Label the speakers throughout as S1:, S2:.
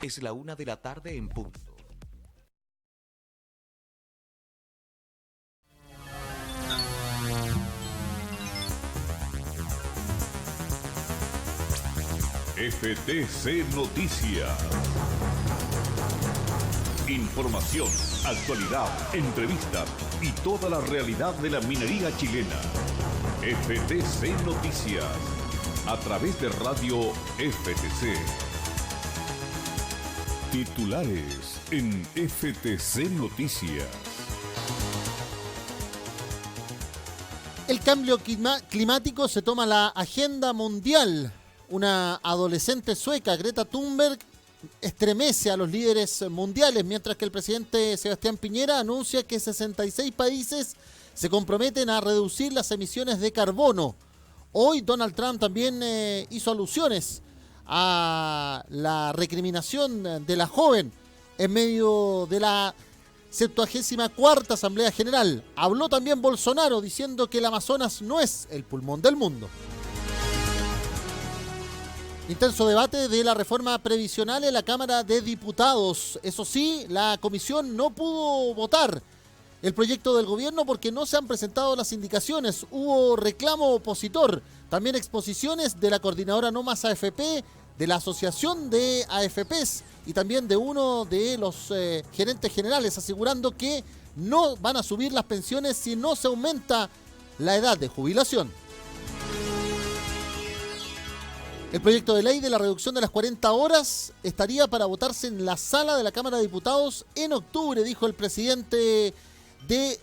S1: Es la 1:00 en punto.
S2: FTC Noticias. Información, actualidad, entrevistas y toda la realidad de la minería chilena. FTC Noticias, a través de Radio FTC. Titulares en FTC Noticias.
S3: El cambio climático se toma la agenda mundial. Una adolescente sueca, Greta Thunberg, estremece a los líderes mundiales, mientras que el presidente Sebastián Piñera anuncia que 66 países se comprometen a reducir las emisiones de carbono. Hoy Donald Trump también hizo alusiones a la recriminación de la joven en medio de la 74ª Asamblea General. Habló también Bolsonaro diciendo que el Amazonas no es el pulmón del mundo. Intenso debate de la reforma previsional en la Cámara de Diputados. Eso sí, la comisión no pudo votar el proyecto del gobierno porque no se han presentado las indicaciones. Hubo reclamo opositor, también exposiciones de la coordinadora No Más AFP, de la Asociación de AFPs y también de uno de los gerentes generales, asegurando que no van a subir las pensiones si no se aumenta la edad de jubilación. El proyecto de ley de la reducción de las 40 horas estaría para votarse en la sala de la Cámara de Diputados en octubre, dijo el presidente de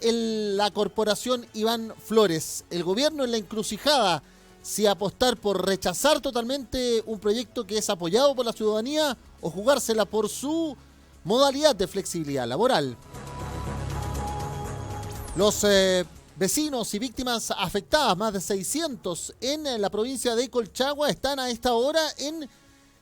S3: la corporación, Iván Flores. El gobierno en la encrucijada, si apostar por rechazar totalmente un proyecto que es apoyado por la ciudadanía o jugársela por su modalidad de flexibilidad laboral. Los vecinos y víctimas afectadas, más de 600 en la provincia de Colchagua, están a esta hora en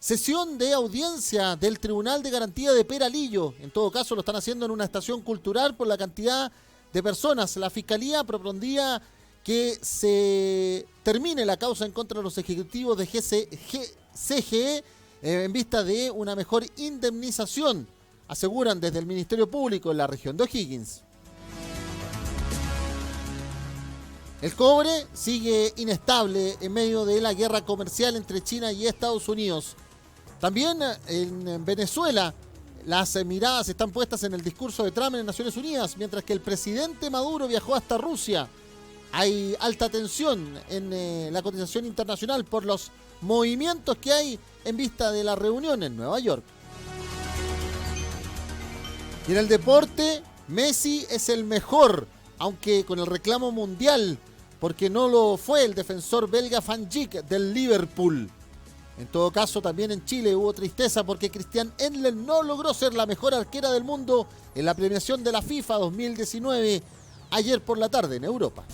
S3: sesión de audiencia del Tribunal de Garantía de Peralillo. En todo caso, lo están haciendo en una estación cultural por la cantidad de personas. La Fiscalía propondría que se termine la causa en contra de los ejecutivos de CGE en vista de una mejor indemnización, aseguran desde el Ministerio Público en la región de O'Higgins. El cobre sigue inestable en medio de la guerra comercial entre China y Estados Unidos. También en Venezuela las miradas están puestas en el discurso de Trump en Naciones Unidas, mientras que el presidente Maduro viajó hasta Rusia. Hay alta tensión en la cotización internacional por los movimientos que hay en vista de la reunión en Nueva York. Y en el deporte, Messi es el mejor, aunque con el reclamo mundial, porque no lo fue el defensor belga Van Dijk del Liverpool. En todo caso, también en Chile hubo tristeza porque Christian Endler no logró ser la mejor arquera del mundo en la premiación de la FIFA 2019 ayer por la tarde en Europa.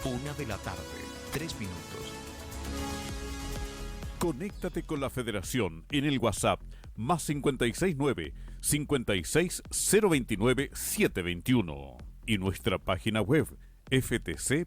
S1: 1:00, 3 minutos.
S2: Conéctate con la Federación en el WhatsApp más 569 56029 721 y nuestra página web ftc.cl.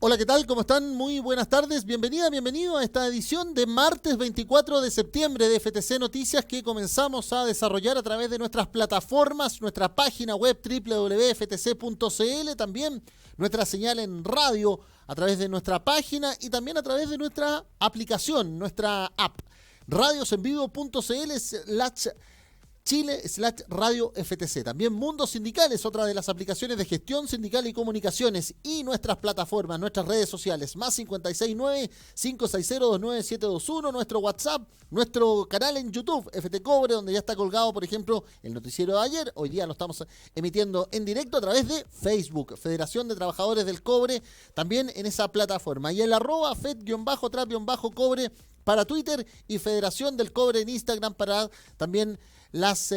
S3: Hola, ¿qué tal? ¿Cómo están? Muy buenas tardes. Bienvenido a esta edición de martes 24 de septiembre de FTC Noticias que comenzamos a desarrollar a través de nuestras plataformas, nuestra página web www.ftc.cl, también nuestra señal en radio a través de nuestra página y también a través de nuestra aplicación, nuestra app, radiosenvivo.cl/Chile/Radio FTC. También Mundo Sindical es otra de las aplicaciones de gestión sindical y comunicaciones, y nuestras plataformas, nuestras redes sociales, más 569-560-29721, nuestro WhatsApp, nuestro canal en YouTube, FT Cobre, donde ya está colgado, por ejemplo, el noticiero de ayer. Hoy día lo estamos emitiendo en directo a través de Facebook, Federación de Trabajadores del Cobre, también en esa plataforma. Y el @fed_trap_cobre para Twitter y Federación del Cobre en Instagram para también los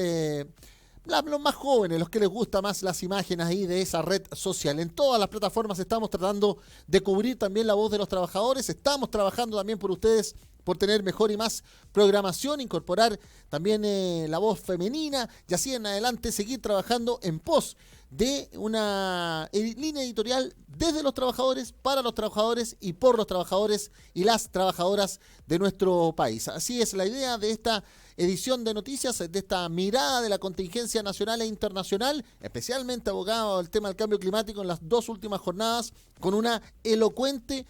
S3: más jóvenes, los que les gusta más las imágenes ahí de esa red social. En todas las plataformas estamos tratando de cubrir también la voz de los trabajadores. Estamos trabajando también por ustedes, por tener mejor y más programación, incorporar también la voz femenina y así en adelante seguir trabajando en pos de una línea editorial desde los trabajadores, para los trabajadores y por los trabajadores y las trabajadoras de nuestro país. Así es la idea de esta edición de noticias, de esta mirada de la contingencia nacional e internacional, especialmente abogado al tema del cambio climático en las 2 últimas jornadas, con una elocuente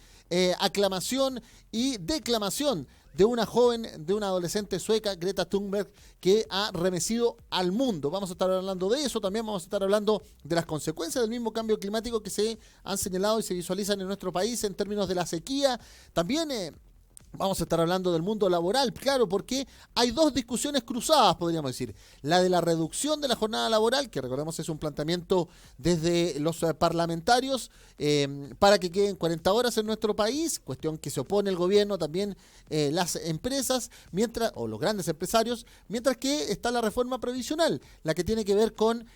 S3: aclamación y declamación de una joven, de una adolescente sueca, Greta Thunberg, que ha remecido al mundo. Vamos a estar hablando de eso, también vamos a estar hablando de las consecuencias del mismo cambio climático que se han señalado y se visualizan en nuestro país en términos de la sequía. También vamos a estar hablando del mundo laboral, claro, porque hay 2 discusiones cruzadas, podríamos decir. La de la reducción de la jornada laboral, que recordemos es un planteamiento desde los parlamentarios para que queden 40 horas en nuestro país, cuestión que se opone el gobierno, también las empresas, o los grandes empresarios, mientras que está la reforma previsional, la que tiene que ver con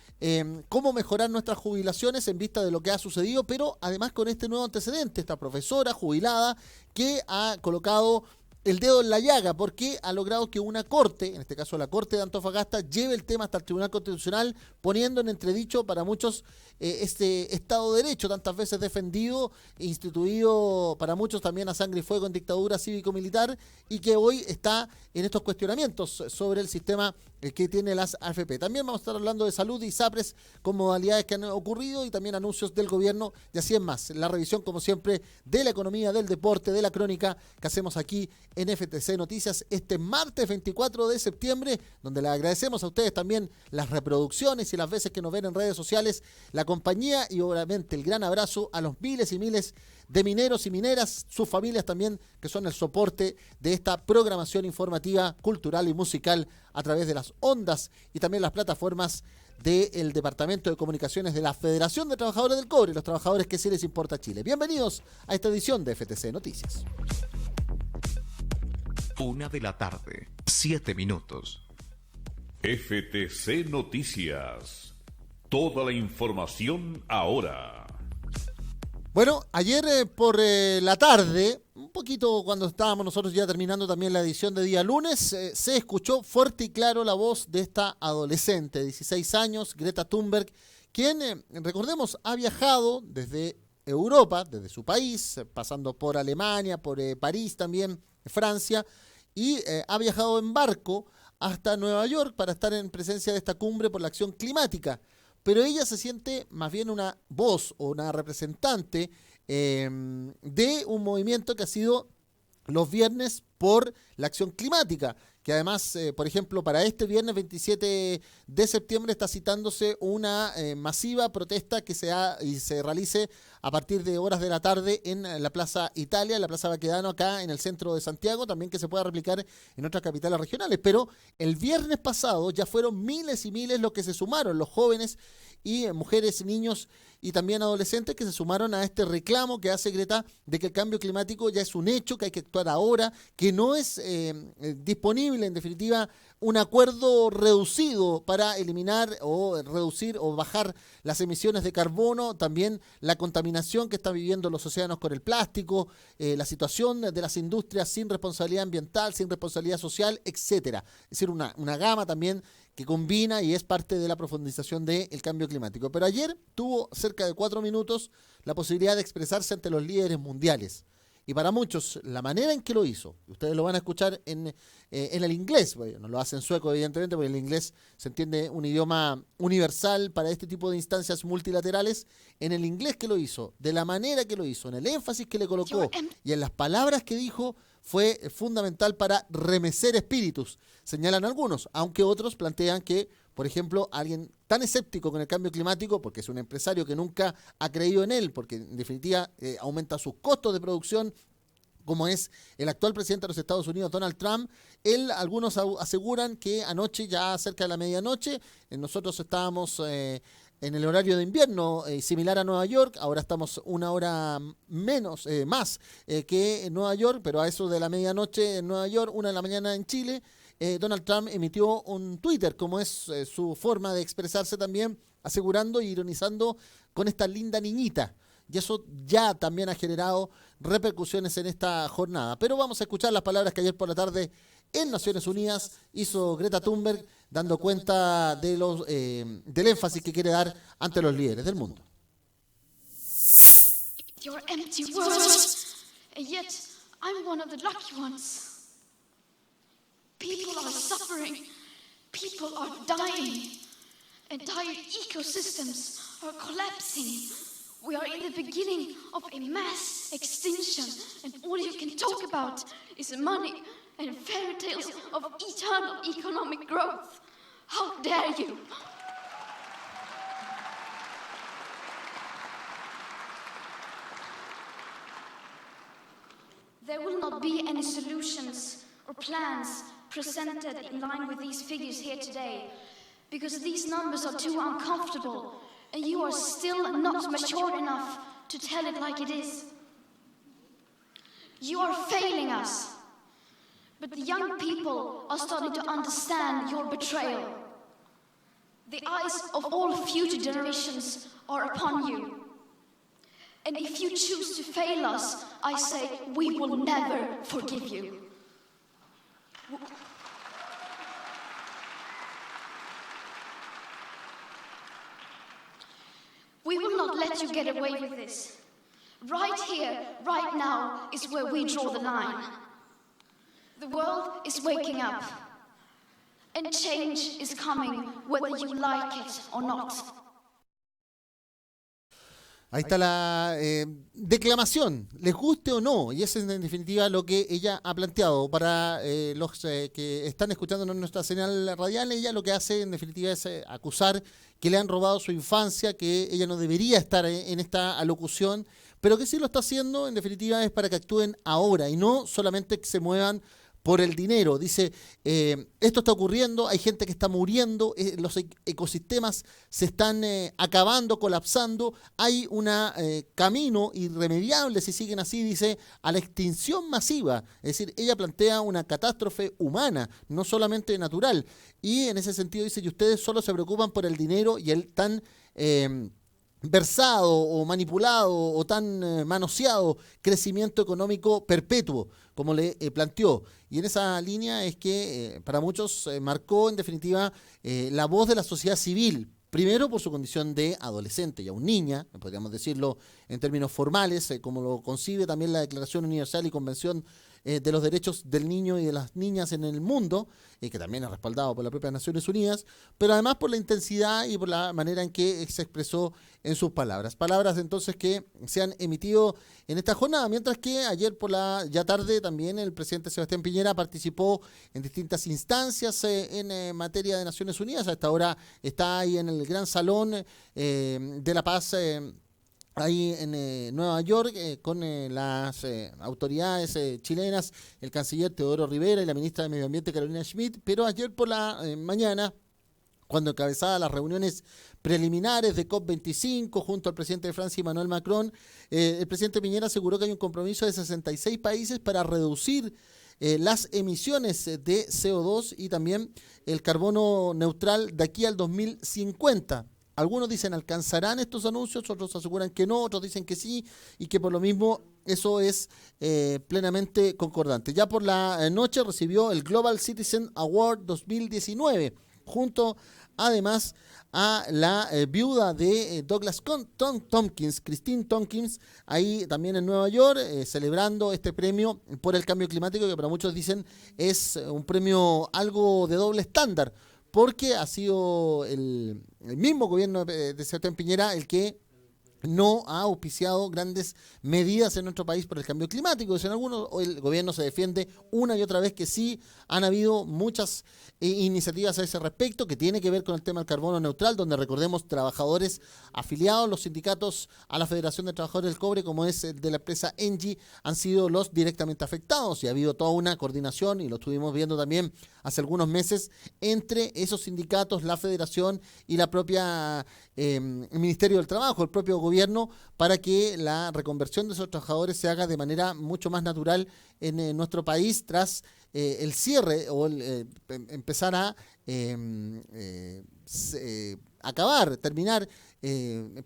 S3: cómo mejorar nuestras jubilaciones en vista de lo que ha sucedido, pero además con este nuevo antecedente, esta profesora jubilada que ha colocado el dedo en la llaga porque ha logrado que una corte, en este caso la Corte de Antofagasta, lleve el tema hasta el Tribunal Constitucional, poniendo en entredicho para muchos este Estado de Derecho, tantas veces defendido, instituido para muchos también a sangre y fuego en dictadura cívico-militar, y que hoy está en estos cuestionamientos sobre el sistema que tiene las AFP. También vamos a estar hablando de salud y ISAPRES con modalidades que han ocurrido y también anuncios del gobierno y así es más. La revisión, como siempre, de la economía, del deporte, de la crónica que hacemos aquí en FTC Noticias este martes 24 de septiembre, donde le agradecemos a ustedes también las reproducciones y las veces que nos ven en redes sociales, la compañía y obviamente el gran abrazo a los miles y miles de mineros y mineras, sus familias también, que son el soporte de esta programación informativa, cultural y musical a través de las ondas y también las plataformas del Departamento de Comunicaciones de la Federación de Trabajadores del Cobre, los trabajadores que sí les importa Chile. Bienvenidos a esta edición de FTC Noticias.
S1: 1 de la tarde, 7 minutos.
S2: FTC Noticias. Toda la información ahora.
S3: Bueno, ayer por la tarde, un poquito cuando estábamos nosotros ya terminando también la edición de día lunes, se escuchó fuerte y claro la voz de esta adolescente de 16 años, Greta Thunberg, quien, recordemos, ha viajado desde Europa, desde su país, pasando por Alemania, por París también, Francia, y ha viajado en barco hasta Nueva York para estar en presencia de esta cumbre por la acción climática. Pero ella se siente más bien una voz o una representante de un movimiento que ha sido los viernes por la acción climática, que además, por ejemplo, para este viernes 27 de septiembre está citándose una masiva protesta que se realice a partir de horas de la tarde en la Plaza Italia, en la Plaza Baquedano, acá en el centro de Santiago, también que se pueda replicar en otras capitales regionales. Pero el viernes pasado ya fueron miles y miles los que se sumaron, los jóvenes y mujeres, niños y también adolescentes que se sumaron a este reclamo que hace Greta de que el cambio climático ya es un hecho, que hay que actuar ahora, que no es disponible en definitiva un acuerdo reducido para eliminar o reducir o bajar las emisiones de carbono, también la contaminación que están viviendo los océanos con el plástico, la situación de las industrias sin responsabilidad ambiental, sin responsabilidad social, etcétera. Es decir, una gama también que combina y es parte de la profundización del cambio climático. Pero ayer tuvo cerca de 4 minutos la posibilidad de expresarse ante los líderes mundiales. Y para muchos, la manera en que lo hizo, ustedes lo van a escuchar en el inglés, bueno, no lo hace en sueco evidentemente, porque el inglés se entiende un idioma universal para este tipo de instancias multilaterales, en el inglés que lo hizo, de la manera que lo hizo, en el énfasis que le colocó y en las palabras que dijo, fue fundamental para remecer espíritus, señalan algunos, aunque otros plantean que, por ejemplo, alguien tan escéptico con el cambio climático, porque es un empresario que nunca ha creído en él, porque en definitiva aumenta sus costos de producción, como es el actual presidente de los Estados Unidos, Donald Trump. Algunos aseguran que anoche, ya cerca de la medianoche, nosotros estábamos en el horario de invierno, similar a Nueva York, ahora estamos una hora más que en Nueva York, pero a eso de la medianoche en Nueva York, 1 de la mañana en Chile, Donald Trump emitió un Twitter, como es su forma de expresarse también, asegurando e ironizando con esta linda niñita. Y eso ya también ha generado repercusiones en esta jornada. Pero vamos a escuchar las palabras que ayer por la tarde en Naciones Unidas hizo Greta Thunberg dando cuenta de del énfasis que quiere dar ante los líderes del mundo.
S4: Your empty words, and yet I'm one of the lucky ones. People are suffering, people are dying, entire ecosystems are collapsing. We are in the beginning of a mass extinction, and all you can talk about is money and fairy tales of eternal economic growth. How dare you? There will not be any solutions or plans presented in line with these figures here today, because these numbers are too uncomfortable, and you are still not mature enough to tell it like it is. You are failing us, but the young people are starting to understand your betrayal. The eyes of all future generations are upon you. And if you choose to fail us, I say we will never forgive you. We will not let you get away with this. Right here, right now, is where we draw the line. The world is waking up, and change is coming whether you like it or not.
S3: Ahí está la declamación, les guste o no, y eso es en definitiva lo que ella ha planteado. Para los que están escuchando en nuestra señal radial, ella lo que hace en definitiva es acusar que le han robado su infancia, que ella no debería estar en esta alocución, pero que sí lo está haciendo en definitiva es para que actúen ahora y no solamente que se muevan por el dinero. Dice, esto está ocurriendo, hay gente que está muriendo, los ecosistemas se están acabando, colapsando, hay un camino irremediable, si siguen así, dice, a la extinción masiva. Es decir, ella plantea una catástrofe humana, no solamente natural. Y en ese sentido dice que ustedes solo se preocupan por el dinero y el tan versado o manipulado o tan manoseado crecimiento económico perpetuo, como le planteó. Y en esa línea es que para muchos marcó en definitiva la voz de la sociedad civil, primero por su condición de adolescente y aún niña, podríamos decirlo en términos formales, como lo concibe también la Declaración Universal y Convención de los Derechos del Niño y de las Niñas en el Mundo, que también es respaldado por las propias Naciones Unidas, pero además por la intensidad y por la manera en que se expresó en sus palabras. Palabras entonces que se han emitido en esta jornada, mientras que ayer por la ya tarde también el presidente Sebastián Piñera participó en distintas instancias en materia de Naciones Unidas. A esta hora está ahí en el Gran Salón de la Paz, ahí en Nueva York, con las autoridades chilenas, el canciller Teodoro Rivera y la ministra de Medio Ambiente Carolina Schmidt, pero ayer por la mañana, cuando encabezaba las reuniones preliminares de COP25 junto al presidente de Francia, Emmanuel Macron, el presidente Piñera aseguró que hay un compromiso de 66 países para reducir las emisiones de CO2 y también el carbono neutral de aquí al 2050. Algunos dicen alcanzarán estos anuncios, otros aseguran que no, otros dicen que sí, y que por lo mismo eso es plenamente concordante. Ya por la noche recibió el Global Citizen Award 2019, junto además a la viuda de Douglas Tompkins, Christine Tompkins, ahí también en Nueva York, celebrando este premio por el cambio climático, que para muchos dicen es un premio algo de doble estándar, porque ha sido el mismo gobierno de Sebastián Piñera el que no ha auspiciado grandes medidas en nuestro país por el cambio climático. En algunos, el gobierno se defiende una y otra vez que sí han habido muchas iniciativas a ese respecto, que tiene que ver con el tema del carbono neutral, donde recordemos trabajadores afiliados, los sindicatos a la Federación de Trabajadores del Cobre, como es el de la empresa Engie, han sido los directamente afectados, y ha habido toda una coordinación, y lo estuvimos viendo también hace algunos meses, entre esos sindicatos, la Federación y la propia Ministerio del Trabajo, el propio gobierno, para que la reconversión de esos trabajadores se haga de manera mucho más natural en nuestro país tras el cierre o empezar a terminar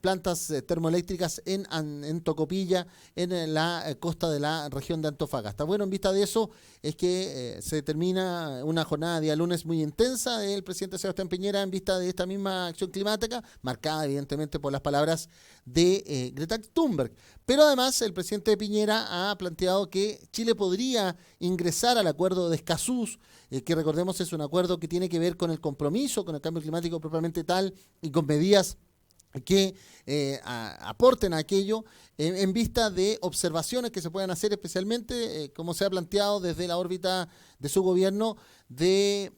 S3: plantas termoeléctricas en Tocopilla, en la costa de la región de Antofagasta. Bueno, en vista de eso es que se termina una jornada de día lunes muy intensa del presidente Sebastián Piñera en vista de esta misma acción climática, marcada evidentemente por las palabras de Greta Thunberg. Pero además el presidente Piñera ha planteado que Chile podría ingresar al acuerdo de Escazú, que recordemos es un acuerdo que tiene que ver con el compromiso con el cambio climático propiamente tal y con medidas que aporten a aquello en vista de observaciones que se puedan hacer especialmente, como se ha planteado desde la órbita de su gobierno, de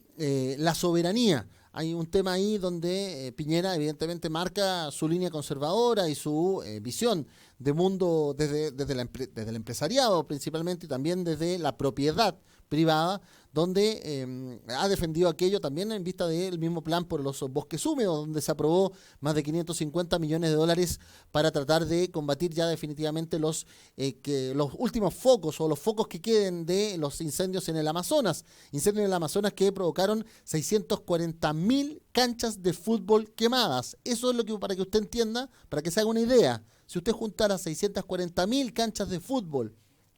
S3: la soberanía. Hay un tema ahí donde Piñera evidentemente marca su línea conservadora y su visión de mundo desde el empresariado principalmente y también desde la propiedad privada, donde ha defendido aquello también en vista del mismo plan por los bosques húmedos, donde se aprobó más de 550 millones de dólares para tratar de combatir ya definitivamente los últimos focos o los focos que queden de los incendios en el Amazonas. Incendios en el Amazonas que provocaron 640.000 canchas de fútbol quemadas. Eso es lo que, para que usted entienda, para que se haga una idea. Si usted juntara 640.000 canchas de fútbol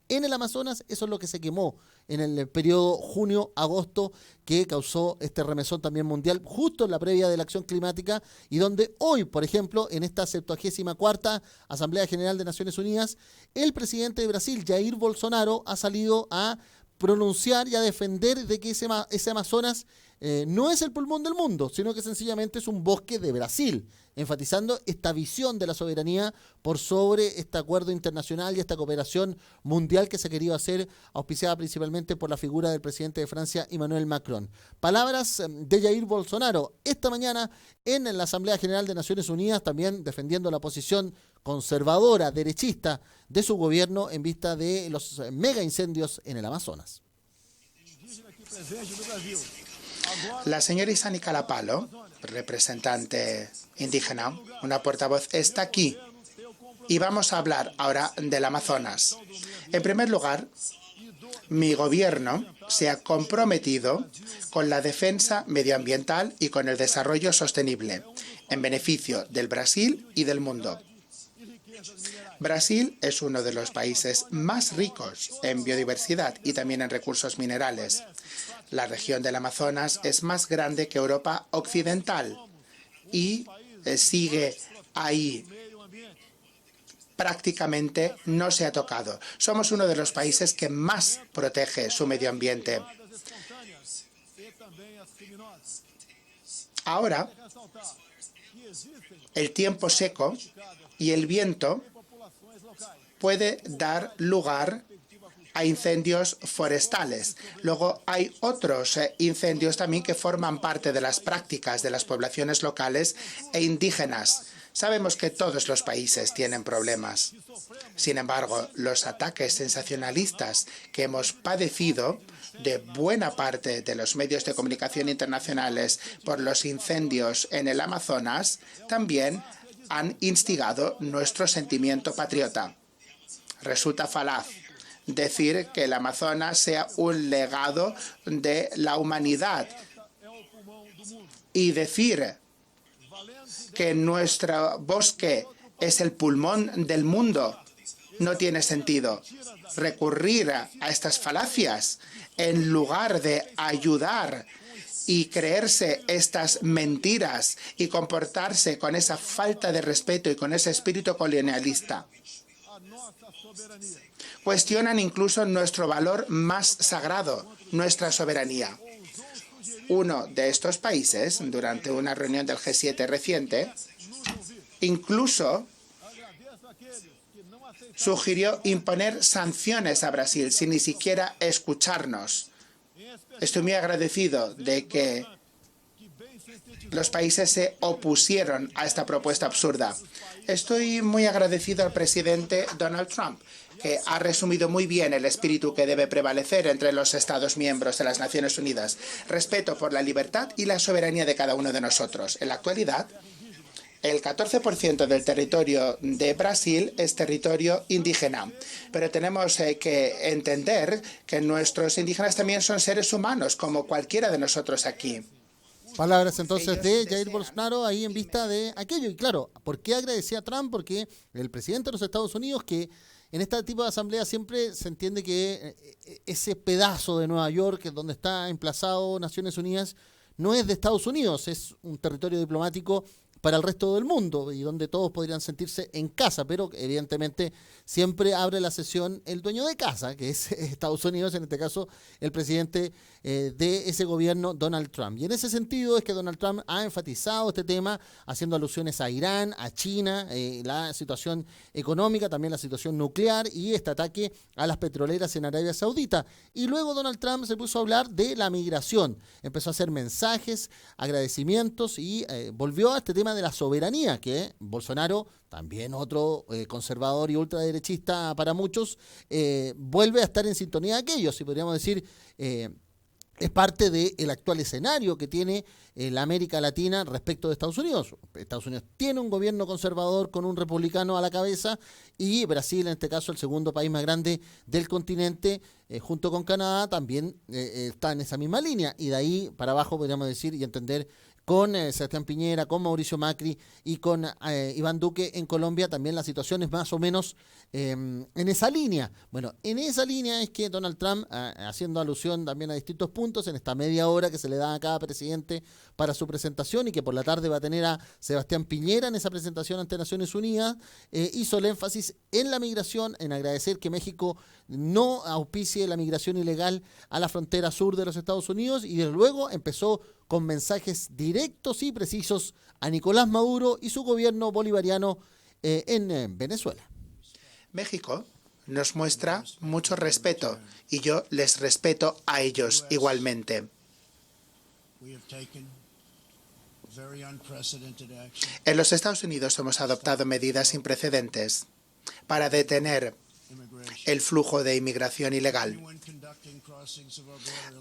S3: en el Amazonas, eso es lo que se quemó en el periodo junio-agosto, que causó este remesón también mundial, justo en la previa de la acción climática, y donde hoy, por ejemplo, en esta 74ª Asamblea General de Naciones Unidas, el presidente de Brasil, Jair Bolsonaro, ha salido a pronunciar y a defender de que ese Amazonas no es el pulmón del mundo, sino que sencillamente es un bosque de Brasil, enfatizando esta visión de la soberanía por sobre este acuerdo internacional y esta cooperación mundial que se ha querido hacer, auspiciada principalmente por la figura del presidente de Francia, Emmanuel Macron. Palabras de Jair Bolsonaro esta mañana en la Asamblea General de Naciones Unidas, también defendiendo la posición conservadora, derechista de su gobierno en vista de los mega incendios en el Amazonas.
S5: La señora Isani Calapalo, representante indígena, una portavoz, está aquí y vamos a hablar ahora del Amazonas. En primer lugar, mi gobierno se ha comprometido con la defensa medioambiental y con el desarrollo sostenible en beneficio del Brasil y del mundo. Brasil es uno de los países más ricos en biodiversidad y también en recursos minerales. La región del Amazonas es más grande que Europa occidental y sigue ahí. Prácticamente no se ha tocado. Somos uno de los países que más protege su medio ambiente. Ahora, el tiempo seco y el viento puede dar lugar a incendios forestales. Luego hay otros incendios también que forman parte de las prácticas de las poblaciones locales e indígenas. Sabemos que todos los países tienen problemas. Sin embargo, los ataques sensacionalistas que hemos padecido de buena parte de los medios de comunicación internacionales por los incendios en el Amazonas también han instigado nuestro sentimiento patriota. Resulta falaz decir que el Amazonas sea un legado de la humanidad y decir que nuestro bosque es el pulmón del mundo. No tiene sentido. Recurrir a estas falacias en lugar de ayudar y creerse estas mentiras y comportarse con esa falta de respeto y con ese espíritu colonialista. Cuestionan incluso nuestro valor más sagrado, nuestra soberanía. Uno de estos países, durante una reunión del G7 reciente, incluso sugirió imponer sanciones a Brasil sin ni siquiera escucharnos. Estoy muy agradecido de que los países se opusieron a esta propuesta absurda. Estoy muy agradecido al presidente Donald Trump, que ha resumido muy bien el espíritu que debe prevalecer entre los Estados miembros de las Naciones Unidas. Respeto por la libertad y la soberanía de cada uno de nosotros. En la actualidad, el 14% del territorio de Brasil es territorio indígena. Pero tenemos que entender que nuestros indígenas también son seres humanos, como cualquiera de nosotros aquí.
S3: Palabras entonces
S5: Ellos
S3: de Jair
S5: desean
S3: Bolsonaro ahí en vista de aquello. Y claro, ¿por qué agradecía a Trump? Porque el presidente de los Estados Unidos, que en este tipo de asamblea siempre se entiende que ese pedazo de Nueva York, donde está emplazado Naciones Unidas, no es de Estados Unidos, es un territorio diplomático para el resto del mundo y donde todos podrían sentirse en casa, pero evidentemente siempre abre la sesión el dueño de casa, que es Estados Unidos, en este caso el presidente de ese gobierno, Donald Trump. Y en ese sentido es que Donald Trump ha enfatizado este tema, haciendo alusiones a Irán, a China, la situación económica, también la situación nuclear y este ataque a las petroleras en Arabia Saudita. Y luego Donald Trump se puso a hablar de la migración, empezó a hacer mensajes, agradecimientos y volvió a este tema de la soberanía, que Bolsonaro, también otro conservador y ultraderechista para muchos, vuelve a estar en sintonía de aquellos, y podríamos decir, es parte del actual escenario que tiene la América Latina respecto de Estados Unidos. Estados Unidos tiene un gobierno conservador con un republicano a la cabeza y Brasil, en este caso el segundo país más grande del continente, junto con Canadá, también está en esa misma línea. Y de ahí para abajo podríamos decir y entender con Sebastián Piñera, con Mauricio Macri y con Iván Duque en Colombia, también la situación es más o menos en esa línea. Bueno, en esa línea es que Donald Trump, haciendo alusión también a distintos puntos, en esta media hora que se le da a cada presidente para su presentación y que por la tarde va a tener a Sebastián Piñera en esa presentación ante Naciones Unidas, hizo el énfasis en la migración, en agradecer que México no auspicie la migración ilegal a la frontera sur de los Estados Unidos y desde luego empezó con mensajes directos y precisos a Nicolás Maduro y su gobierno bolivariano en Venezuela.
S5: México nos muestra mucho respeto y yo les respeto a ellos igualmente. En los Estados Unidos hemos adoptado medidas sin precedentes para detener el flujo de inmigración ilegal.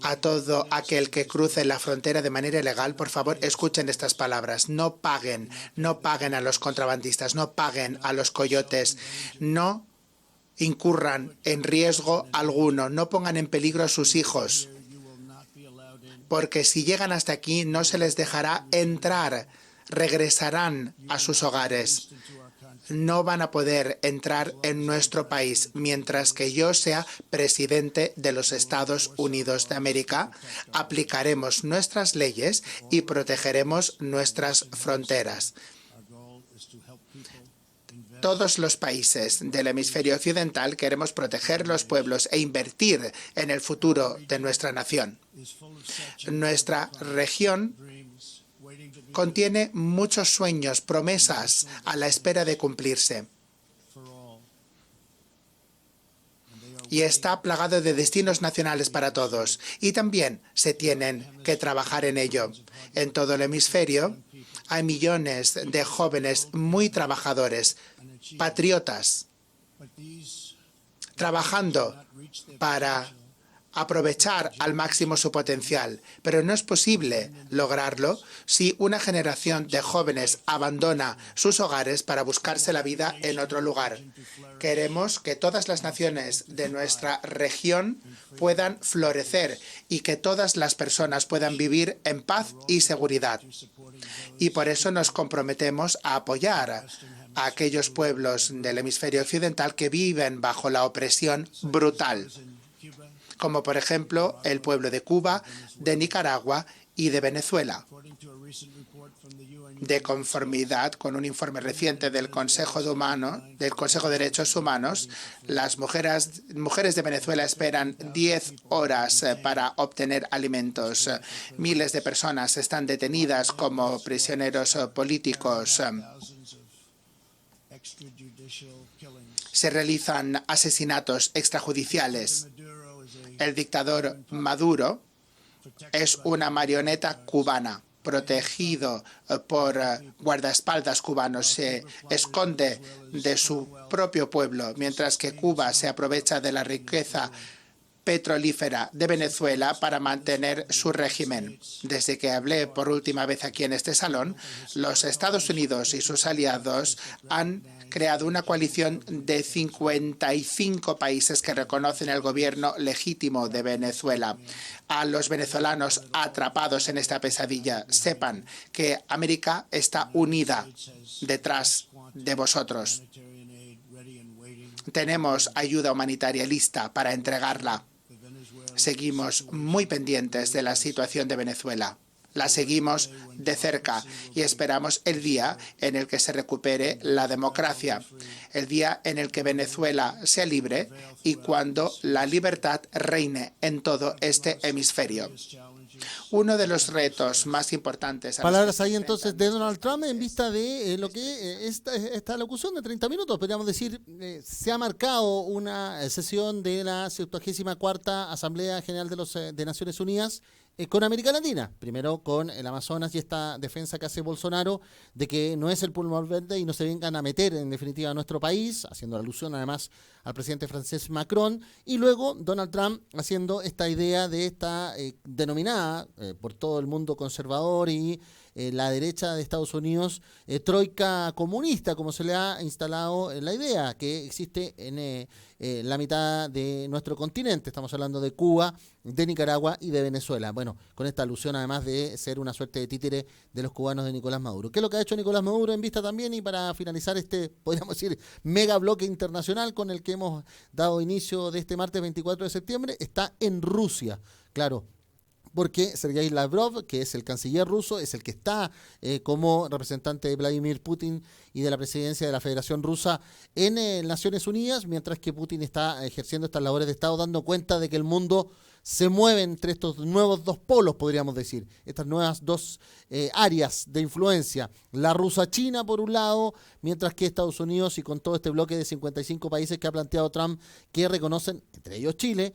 S5: A todo aquel que cruce la frontera de manera ilegal, por favor, escuchen estas palabras. No paguen a los contrabandistas, no paguen a los coyotes, no incurran en riesgo alguno, no pongan en peligro a sus hijos, porque si llegan hasta aquí no se les dejará entrar, regresarán a sus hogares. No van a poder entrar en nuestro país mientras que yo sea presidente de los Estados Unidos de América. Aplicaremos nuestras leyes y protegeremos nuestras fronteras. Todos los países del hemisferio occidental queremos proteger los pueblos e invertir en el futuro de nuestra nación. Nuestra región contiene muchos sueños, promesas a la espera de cumplirse. Y está plagado de destinos nacionales para todos. Y también se tienen que trabajar en ello. En todo el hemisferio hay millones de jóvenes muy trabajadores, patriotas, trabajando para aprovechar al máximo su potencial, pero no es posible lograrlo si una generación de jóvenes abandona sus hogares para buscarse la vida en otro lugar. Queremos que todas las naciones de nuestra región puedan florecer y que todas las personas puedan vivir en paz y seguridad. Y por eso nos comprometemos a apoyar a aquellos pueblos del hemisferio occidental que viven bajo la opresión brutal, como por ejemplo el pueblo de Cuba, de Nicaragua y de Venezuela. De conformidad con un informe reciente del Consejo de Derechos Humanos, las mujeres de Venezuela esperan 10 horas para obtener alimentos. Miles de personas están detenidas como prisioneros políticos. Se realizan asesinatos extrajudiciales. El dictador Maduro es una marioneta cubana, protegido por guardaespaldas cubanos. Se esconde de su propio pueblo, mientras que Cuba se aprovecha de la riqueza petrolífera de Venezuela para mantener su régimen. Desde que hablé por última vez aquí en este salón, los Estados Unidos y sus aliados han creado una coalición de 55 países que reconocen el gobierno legítimo de Venezuela. A los venezolanos atrapados en esta pesadilla, sepan que América está unida detrás de vosotros. Tenemos ayuda humanitaria lista para entregarla. Seguimos muy pendientes de la situación de Venezuela. La seguimos de cerca y esperamos el día en el que se recupere la democracia, el día en el que Venezuela sea libre y cuando la libertad reine en todo este hemisferio. Uno de los retos más importantes.
S3: Palabras ahí entonces de Donald Trump en vista de lo que esta locución de 30 minutos, podríamos decir, se ha marcado una sesión de la 74ª Asamblea General de Naciones Unidas con América Latina, primero con el Amazonas y esta defensa que hace Bolsonaro de que no es el pulmón verde y no se vengan a meter en definitiva a nuestro país, haciendo alusión además al presidente francés Macron, y luego Donald Trump haciendo esta idea de esta denominada por todo el mundo conservador y la derecha de Estados Unidos, troika comunista, como se le ha instalado la idea que existe en la mitad de nuestro continente. Estamos hablando de Cuba, de Nicaragua y de Venezuela. Bueno, con esta alusión además de ser una suerte de títere de los cubanos de Nicolás Maduro. ¿Qué es lo que ha hecho Nicolás Maduro en vista también? Y para finalizar este, podríamos decir, mega bloque internacional con el que hemos dado inicio de este martes 24 de septiembre, está en Rusia. Claro, porque Sergei Lavrov, que es el canciller ruso, es el que está como representante de Vladimir Putin y de la presidencia de la Federación Rusa en Naciones Unidas, mientras que Putin está ejerciendo estas labores de Estado, dando cuenta de que el mundo se mueve entre estos nuevos dos polos, podríamos decir, estas nuevas dos áreas de influencia, la rusa-china por un lado, mientras que Estados Unidos y con todo este bloque de 55 países que ha planteado Trump, que reconocen, entre ellos Chile,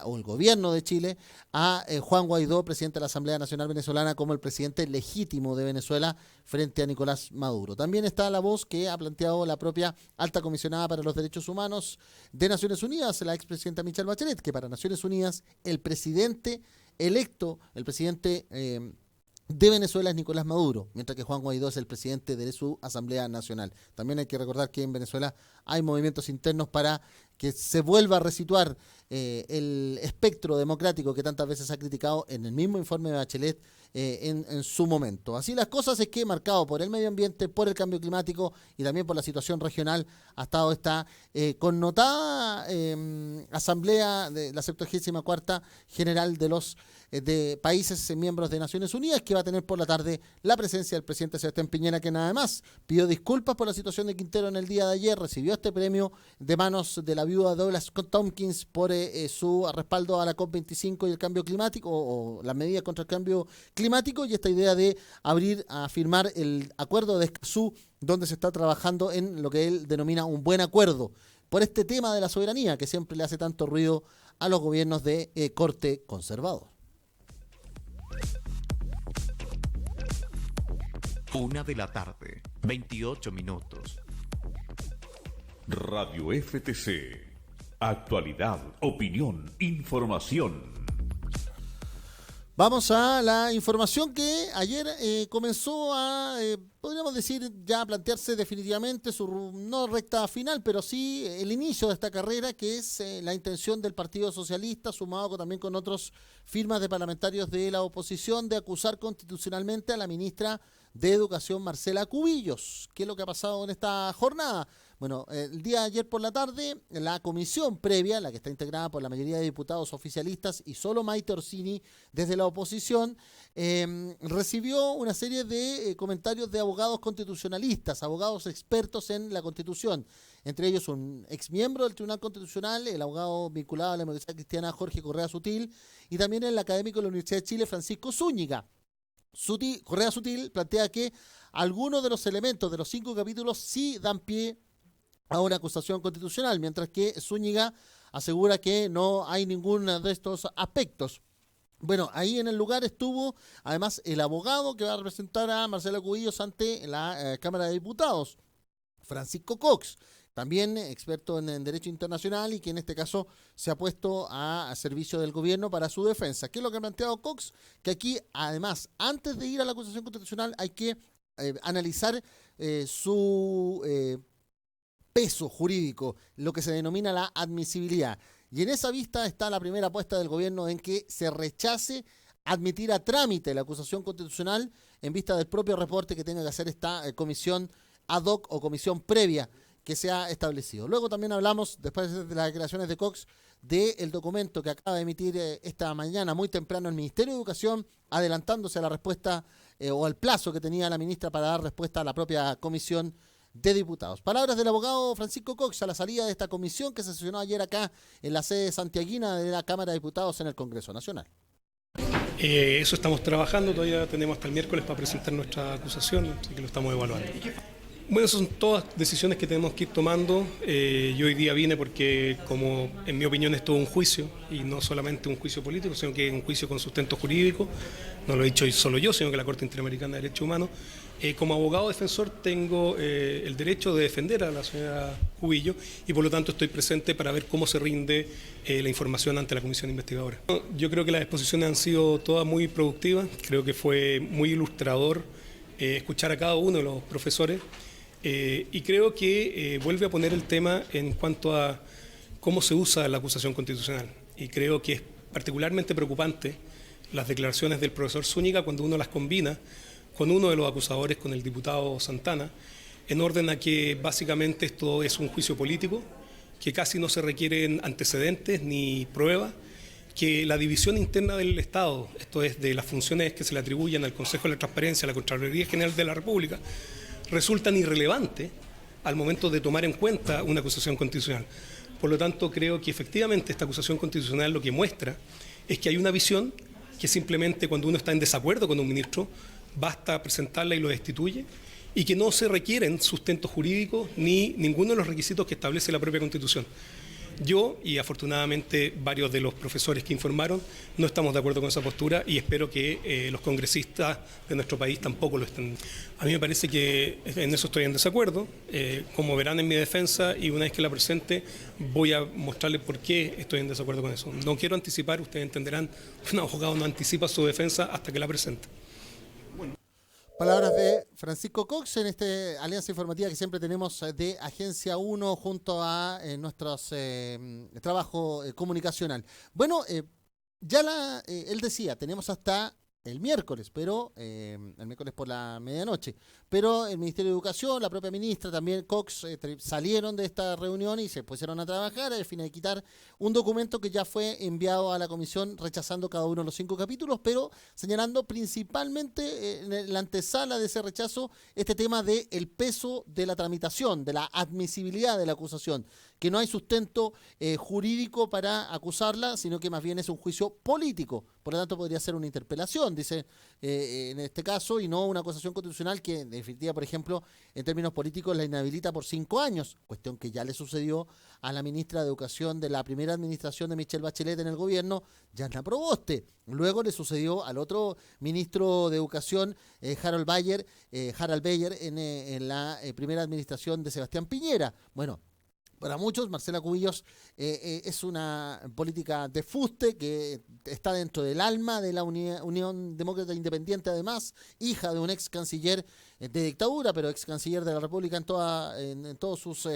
S3: o el gobierno de Chile, a Juan Guaidó, presidente de la Asamblea Nacional Venezolana, como el presidente legítimo de Venezuela frente a Nicolás Maduro. También está la voz que ha planteado la propia alta comisionada para los derechos humanos de Naciones Unidas, la expresidenta Michelle Bachelet, que para Naciones Unidas el presidente electo, el presidente de Venezuela es Nicolás Maduro, mientras que Juan Guaidó es el presidente de su Asamblea Nacional. También hay que recordar que en Venezuela hay movimientos internos para que se vuelva a resituar el espectro democrático que tantas veces ha criticado en el mismo informe de Bachelet en su momento. Así las cosas es que, marcado por el medio ambiente, por el cambio climático y también por la situación regional, ha estado esta connotada asamblea de la 74ª General de los de países miembros de Naciones Unidas, que va a tener por la tarde la presencia del presidente Sebastián Piñera, que nada más pidió disculpas por la situación de Quintero en el día de ayer, recibió este premio de manos de la viuda Douglas Tompkins por su respaldo a la COP25 y el cambio climático, o las medidas contra el cambio climático, y esta idea de abrir a firmar el acuerdo de Escazú, donde se está trabajando en lo que él denomina un buen acuerdo por este tema de la soberanía que siempre le hace tanto ruido a los gobiernos de corte conservador.
S1: 1 de la tarde, 28 minutos.
S2: Radio FTC. Actualidad, opinión, información.
S3: Vamos a la información que ayer comenzó a, podríamos decir, ya a plantearse definitivamente su no recta final, pero sí el inicio de esta carrera, que es la intención del Partido Socialista, sumado también con otras firmas de parlamentarios de la oposición, de acusar constitucionalmente a la ministra de Educación, Marcela Cubillos. ¿Qué es lo que ha pasado en esta jornada? Bueno, el día de ayer por la tarde, la comisión previa, la que está integrada por la mayoría de diputados oficialistas y solo Maite Orsini desde la oposición, recibió una serie de comentarios de abogados constitucionalistas, abogados expertos en la Constitución, entre ellos un exmiembro del Tribunal Constitucional, el abogado vinculado a la Democracia Cristiana Jorge Correa Sutil, y también el académico de la Universidad de Chile, Francisco Zúñiga. Correa Sutil plantea que algunos de los elementos de los 5 capítulos sí dan pie a una acusación constitucional, mientras que Zúñiga asegura que no hay ninguno de estos aspectos. Bueno, ahí en el lugar estuvo además el abogado que va a representar a Marcela Cubillos ante la Cámara de Diputados, Francisco Cox, también experto en Derecho Internacional y que en este caso se ha puesto a servicio del gobierno para su defensa. ¿Qué es lo que ha planteado Cox? Que aquí, además, antes de ir a la acusación constitucional hay que analizar su peso jurídico, lo que se denomina la admisibilidad. Y en esa vista está la primera apuesta del gobierno en que se rechace admitir a trámite la acusación constitucional en vista del propio reporte que tenga que hacer esta comisión ad hoc o comisión previa que se ha establecido. Luego también hablamos, después de las declaraciones de Cox, del documento que acaba de emitir esta mañana muy temprano el Ministerio de Educación, adelantándose a la respuesta o al plazo que tenía la ministra para dar respuesta a la propia comisión de diputados. Palabras del abogado Francisco Cox a la salida de esta comisión que se sesionó ayer acá en la sede santiaguina de la Cámara de Diputados en el Congreso Nacional.
S6: Eso estamos trabajando, todavía tenemos hasta el miércoles para presentar nuestra acusación, así que lo estamos evaluando. Bueno, son todas decisiones que tenemos que ir tomando. Yo hoy día vine porque, como en mi opinión es todo un juicio, y no solamente un juicio político, sino que es un juicio con sustento jurídico, no lo he dicho solo yo, sino que la Corte Interamericana de Derechos Humanos. Como abogado defensor tengo el derecho de defender a la señora Cubillo y por lo tanto estoy presente para ver cómo se rinde la información ante la comisión investigadora. Yo creo que las exposiciones han sido todas muy productivas, creo que fue muy ilustrador escuchar a cada uno de los profesores. Y creo que vuelve a poner el tema en cuanto a cómo se usa la acusación constitucional. Y creo que es particularmente preocupante las declaraciones del profesor Zúñiga cuando uno las combina con uno de los acusadores, con el diputado Santana, en orden a que básicamente esto es un juicio político, que casi no se requieren antecedentes ni pruebas, que la división interna del Estado, esto es de las funciones que se le atribuyen al Consejo de la Transparencia, a la Contraloría General de la República, resultan irrelevantes al momento de tomar en cuenta una acusación constitucional. Por lo tanto, creo que efectivamente esta acusación constitucional lo que muestra es que hay una visión que simplemente cuando uno está en desacuerdo con un ministro, basta presentarla y lo destituye, y que no se requieren sustentos jurídicos ni ninguno de los requisitos que establece la propia Constitución. Yo, y afortunadamente varios de los profesores que informaron, no estamos de acuerdo con esa postura y espero que los congresistas de nuestro país tampoco lo estén. A mí me parece que en eso estoy en desacuerdo, como verán en mi defensa, y una vez que la presente voy a mostrarles por qué estoy en desacuerdo con eso. No quiero anticipar, ustedes entenderán, un abogado no anticipa su defensa hasta que la presente.
S3: Palabras de Francisco Cox en esta alianza informativa que siempre tenemos de Agencia 1 junto a nuestro trabajo comunicacional. Bueno, él decía, tenemos hasta el miércoles, pero el miércoles por la medianoche, pero el Ministerio de Educación, la propia ministra, también Cox, salieron de esta reunión y se pusieron a trabajar al fin de quitar un documento que ya fue enviado a la comisión rechazando cada uno de los 5 capítulos, pero señalando principalmente en la antesala de ese rechazo este tema del peso de la tramitación, de la admisibilidad de la acusación, que no hay sustento jurídico para acusarla, sino que más bien es un juicio político. Por lo tanto, podría ser una interpelación, dice en este caso, y no una acusación constitucional que, en definitiva, por ejemplo, en términos políticos, la inhabilita por 5 años, cuestión que ya le sucedió a la ministra de Educación de la primera administración de Michelle Bachelet en el gobierno, Yana Proboste. Luego le sucedió al otro ministro de Educación, Harald Bayer, en la primera administración de Sebastián Piñera. Bueno, para muchos, Marcela Cubillos es una política de fuste que está dentro del alma de la Unión Demócrata Independiente, además, hija de un ex canciller de dictadura, pero ex canciller de la República en todos sus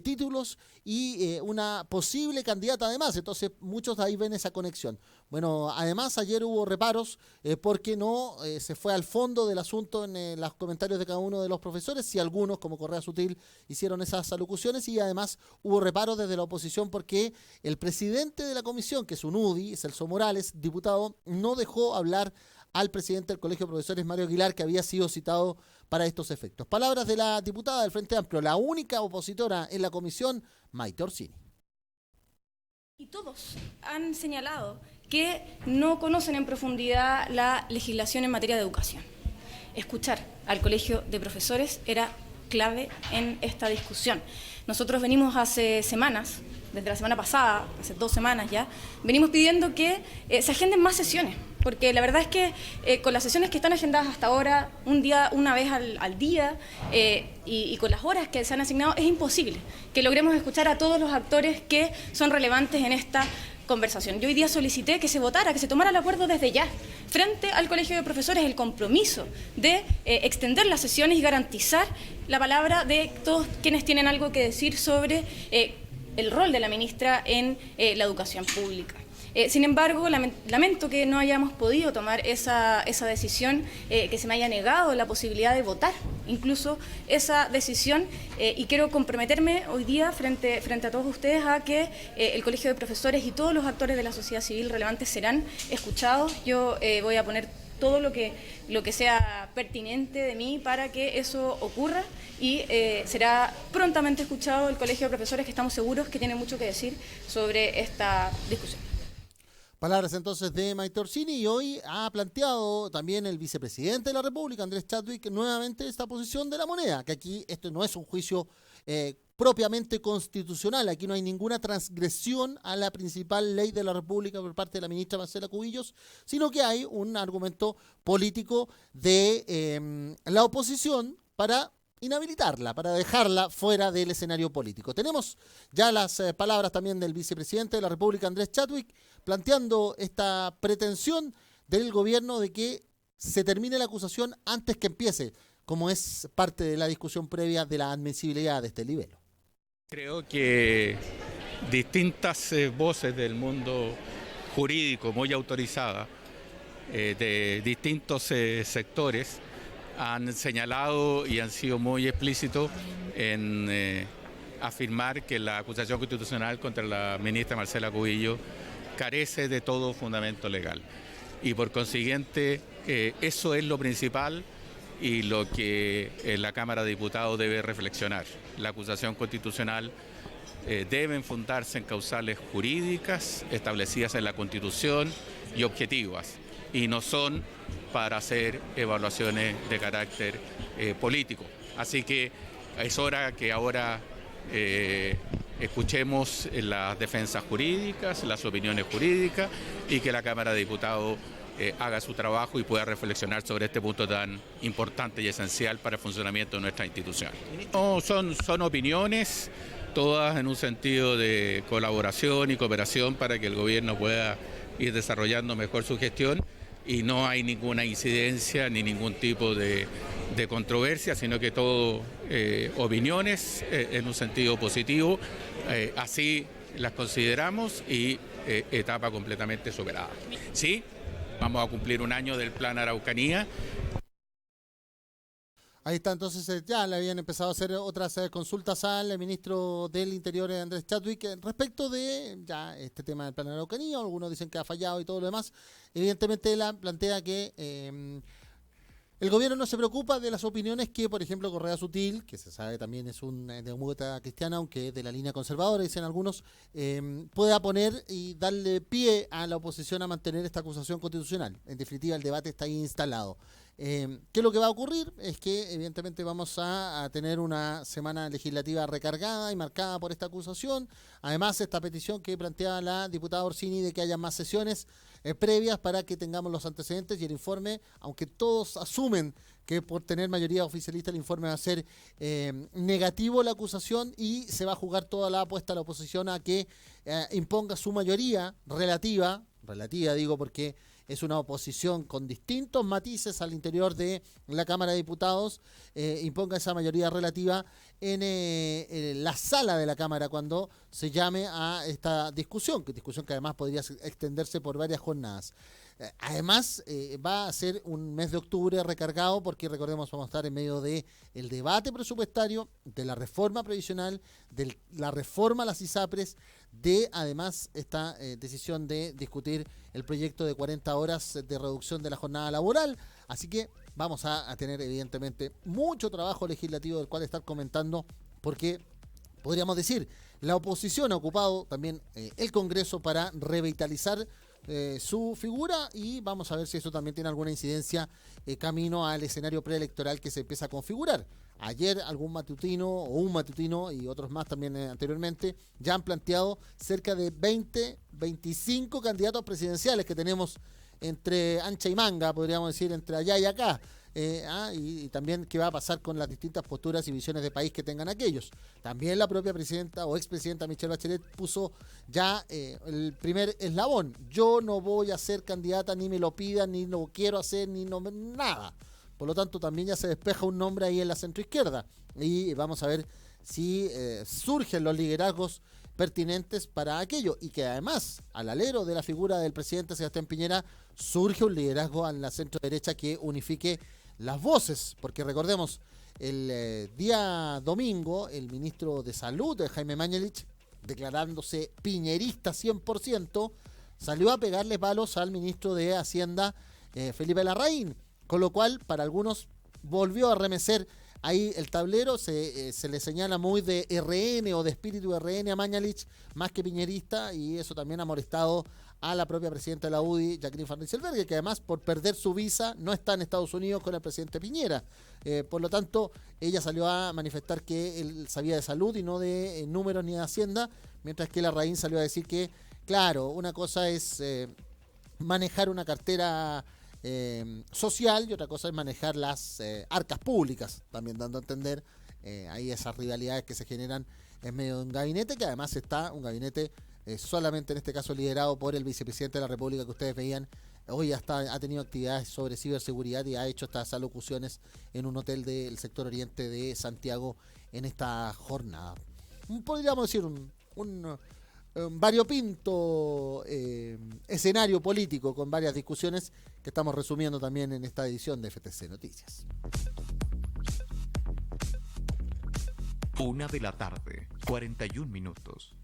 S3: títulos, y una posible candidata además. Entonces, muchos de ahí ven esa conexión. Bueno, además, ayer hubo reparos porque no se fue al fondo del asunto en los comentarios de cada uno de los profesores, si algunos, como Correa Sutil, hicieron esas alocuciones, y además hubo reparos desde la oposición porque el presidente de la comisión, que es un UDI, Celso Morales, diputado, no dejó hablar al presidente del Colegio de Profesores, Mario Aguilar, que había sido citado para estos efectos. Palabras de la diputada del Frente Amplio, la única opositora en la comisión, Maite Orsini.
S7: Y todos han señalado que no conocen en profundidad la legislación en materia de educación. Escuchar al Colegio de Profesores era clave en esta discusión. Nosotros venimos hace semanas, desde la semana pasada, hace 2 semanas ya, venimos pidiendo que se agenden más sesiones, porque la verdad es que con las sesiones que están agendadas hasta ahora, una vez al día, y con las horas que se han asignado, es imposible que logremos escuchar a todos los actores que son relevantes en esta conversación. Yo hoy día solicité que se votara, que se tomara el acuerdo desde ya, frente al Colegio de Profesores, el compromiso de extender las sesiones y garantizar la palabra de todos quienes tienen algo que decir sobre el rol de la ministra en la educación pública. Sin embargo, lamento que no hayamos podido tomar esa decisión, que se me haya negado la posibilidad de votar incluso esa decisión, y quiero comprometerme hoy día frente a todos ustedes a que el Colegio de Profesores y todos los actores de la sociedad civil relevantes serán escuchados. Yo voy a poner todo lo que sea pertinente de mí para que eso ocurra, y será prontamente escuchado el Colegio de Profesores, que estamos seguros que tiene mucho que decir sobre esta discusión.
S3: Palabras entonces de Maite Orsini, y hoy ha planteado también el vicepresidente de la República, Andrés Chadwick, nuevamente esta posición de la moneda, que aquí esto no es un juicio propiamente constitucional, aquí no hay ninguna transgresión a la principal ley de la República por parte de la ministra Marcela Cubillos, sino que hay un argumento político de la oposición para inhabilitarla, para dejarla fuera del escenario político. Tenemos ya las palabras también del vicepresidente de la República, Andrés Chadwick, planteando esta pretensión del gobierno de que se termine la acusación antes que empiece, como es parte de la discusión previa de la admisibilidad de este libelo.
S8: Creo que distintas voces del mundo jurídico muy autorizadas, de distintos sectores, han señalado y han sido muy explícitos en afirmar que la acusación constitucional contra la ministra Marcela Cubillos carece de todo fundamento legal. Y por consiguiente, eso es lo principal y lo que la Cámara de Diputados debe reflexionar. La acusación constitucional debe fundarse en causales jurídicas establecidas en la Constitución y objetivas, y no son para hacer evaluaciones de carácter político. Así que es hora que ahora escuchemos las defensas jurídicas, las opiniones jurídicas, y que la Cámara de Diputados haga su trabajo y pueda reflexionar sobre este punto tan importante y esencial para el funcionamiento de nuestra institución. No, son opiniones, todas en un sentido de colaboración y cooperación para que el gobierno pueda ir desarrollando mejor su gestión, y no hay ninguna incidencia ni ningún tipo de controversia, sino que todo opiniones en un sentido positivo. Así las consideramos, y etapa completamente superada. Sí, vamos a cumplir un año del Plan Araucanía.
S3: Ahí está, entonces ya le habían empezado a hacer otras consultas al ministro del Interior, Andrés Chadwick, respecto de ya este tema del Plan Araucanía. Algunos dicen que ha fallado y todo lo demás. Evidentemente él plantea que el gobierno no se preocupa de las opiniones que, por ejemplo, Correa Sutil, que se sabe también es un demócrata cristiano, aunque de la línea conservadora, dicen algunos, pueda poner y darle pie a la oposición a mantener esta acusación constitucional. En definitiva, el debate está ahí instalado. ¿Qué es lo que va a ocurrir? Es que evidentemente vamos a tener una semana legislativa recargada y marcada por esta acusación. Además, esta petición que plantea la diputada Orsini de que haya más sesiones previas para que tengamos los antecedentes y el informe, aunque todos asumen que por tener mayoría oficialista el informe va a ser negativo la acusación, y se va a jugar toda la apuesta a la oposición a que imponga su mayoría relativa digo porque es una oposición con distintos matices al interior de la Cámara de Diputados, imponga esa mayoría relativa en la sala de la Cámara cuando se llame a esta discusión que además podría extenderse por varias jornadas. Además, va a ser un mes de octubre recargado porque, recordemos, vamos a estar en medio de el debate presupuestario, de la reforma previsional, de la reforma a las ISAPRES, de además esta decisión de discutir el proyecto de 40 horas de reducción de la jornada laboral. Así que vamos a tener evidentemente mucho trabajo legislativo del cual estar comentando, porque podríamos decir, la oposición ha ocupado también el Congreso para revitalizar su figura, y vamos a ver si eso también tiene alguna incidencia camino al escenario preelectoral que se empieza a configurar. Ayer un matutino y otros más también anteriormente ya han planteado cerca de 25 candidatos presidenciales que tenemos entre ancha y manga, podríamos decir, entre allá y acá. y también qué va a pasar con las distintas posturas y visiones de país que tengan aquellos. También la propia presidenta o expresidenta Michelle Bachelet puso ya el primer eslabón. Yo no voy a ser candidata, ni me lo pidan, ni lo quiero hacer, ni no, nada. Por lo tanto, también ya se despeja un nombre ahí en la centroizquierda. Y vamos a ver si surgen los liderazgos pertinentes para aquello, y que además, al alero de la figura del presidente Sebastián Piñera, surge un liderazgo en la centro derecha que unifique las voces, porque recordemos, el día domingo, el ministro de Salud, Jaime Mañalich, declarándose piñerista 100%, salió a pegarle palos al ministro de Hacienda, Felipe Larraín, con lo cual, para algunos, volvió a remecer ahí el tablero. Se le señala muy de RN o de espíritu RN a Mañalich, más que piñerista, y eso también ha molestado a la propia presidenta de la UDI, Jacqueline Van Rysselberghe, que además, por perder su visa, no está en Estados Unidos con el presidente Piñera. Por lo tanto, ella salió a manifestar que él sabía de salud y no de números ni de Hacienda, mientras que Larraín salió a decir que, claro, una cosa es manejar una cartera social y otra cosa es manejar las arcas públicas, también dando a entender ahí esas rivalidades que se generan en medio de un gabinete, que además está un gabinete solamente en este caso liderado por el vicepresidente de la República, que ustedes veían hoy hasta ha tenido actividades sobre ciberseguridad y ha hecho estas alocuciones en un hotel del sector oriente de Santiago en esta jornada. Podríamos decir un variopinto escenario político con varias discusiones que estamos resumiendo también en esta edición de FTC Noticias.
S1: 1:00 41 minutos.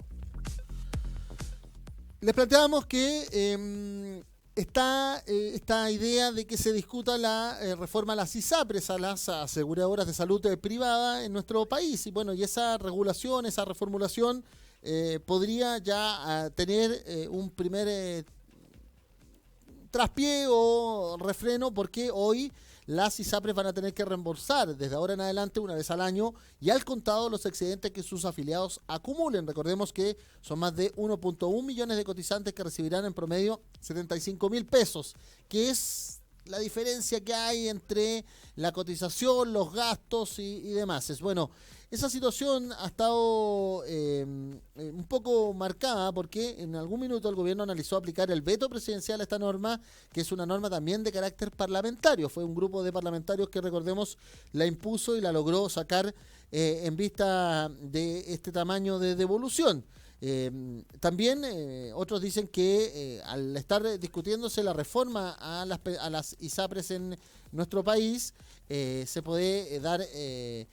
S3: Les planteábamos que está esta idea de que se discuta la reforma a las ISAPRES, a las aseguradoras de salud privada en nuestro país. Y bueno, y esa regulación, esa reformulación podría ya tener un primer traspié o refreno, porque hoy las ISAPRES van a tener que reembolsar desde ahora en adelante, una vez al año y al contado, los excedentes que sus afiliados acumulen. Recordemos que son más de 1.1 millones de cotizantes que recibirán en promedio 75.000 pesos, que es la diferencia que hay entre la cotización, los gastos y demás. Bueno, esa situación ha estado un poco marcada porque en algún minuto el gobierno analizó aplicar el veto presidencial a esta norma, que es una norma también de carácter parlamentario. Fue un grupo de parlamentarios que, recordemos, la impuso y la logró sacar en vista de este tamaño de devolución. También otros dicen que al estar discutiéndose la reforma a las ISAPRES en nuestro país, se puede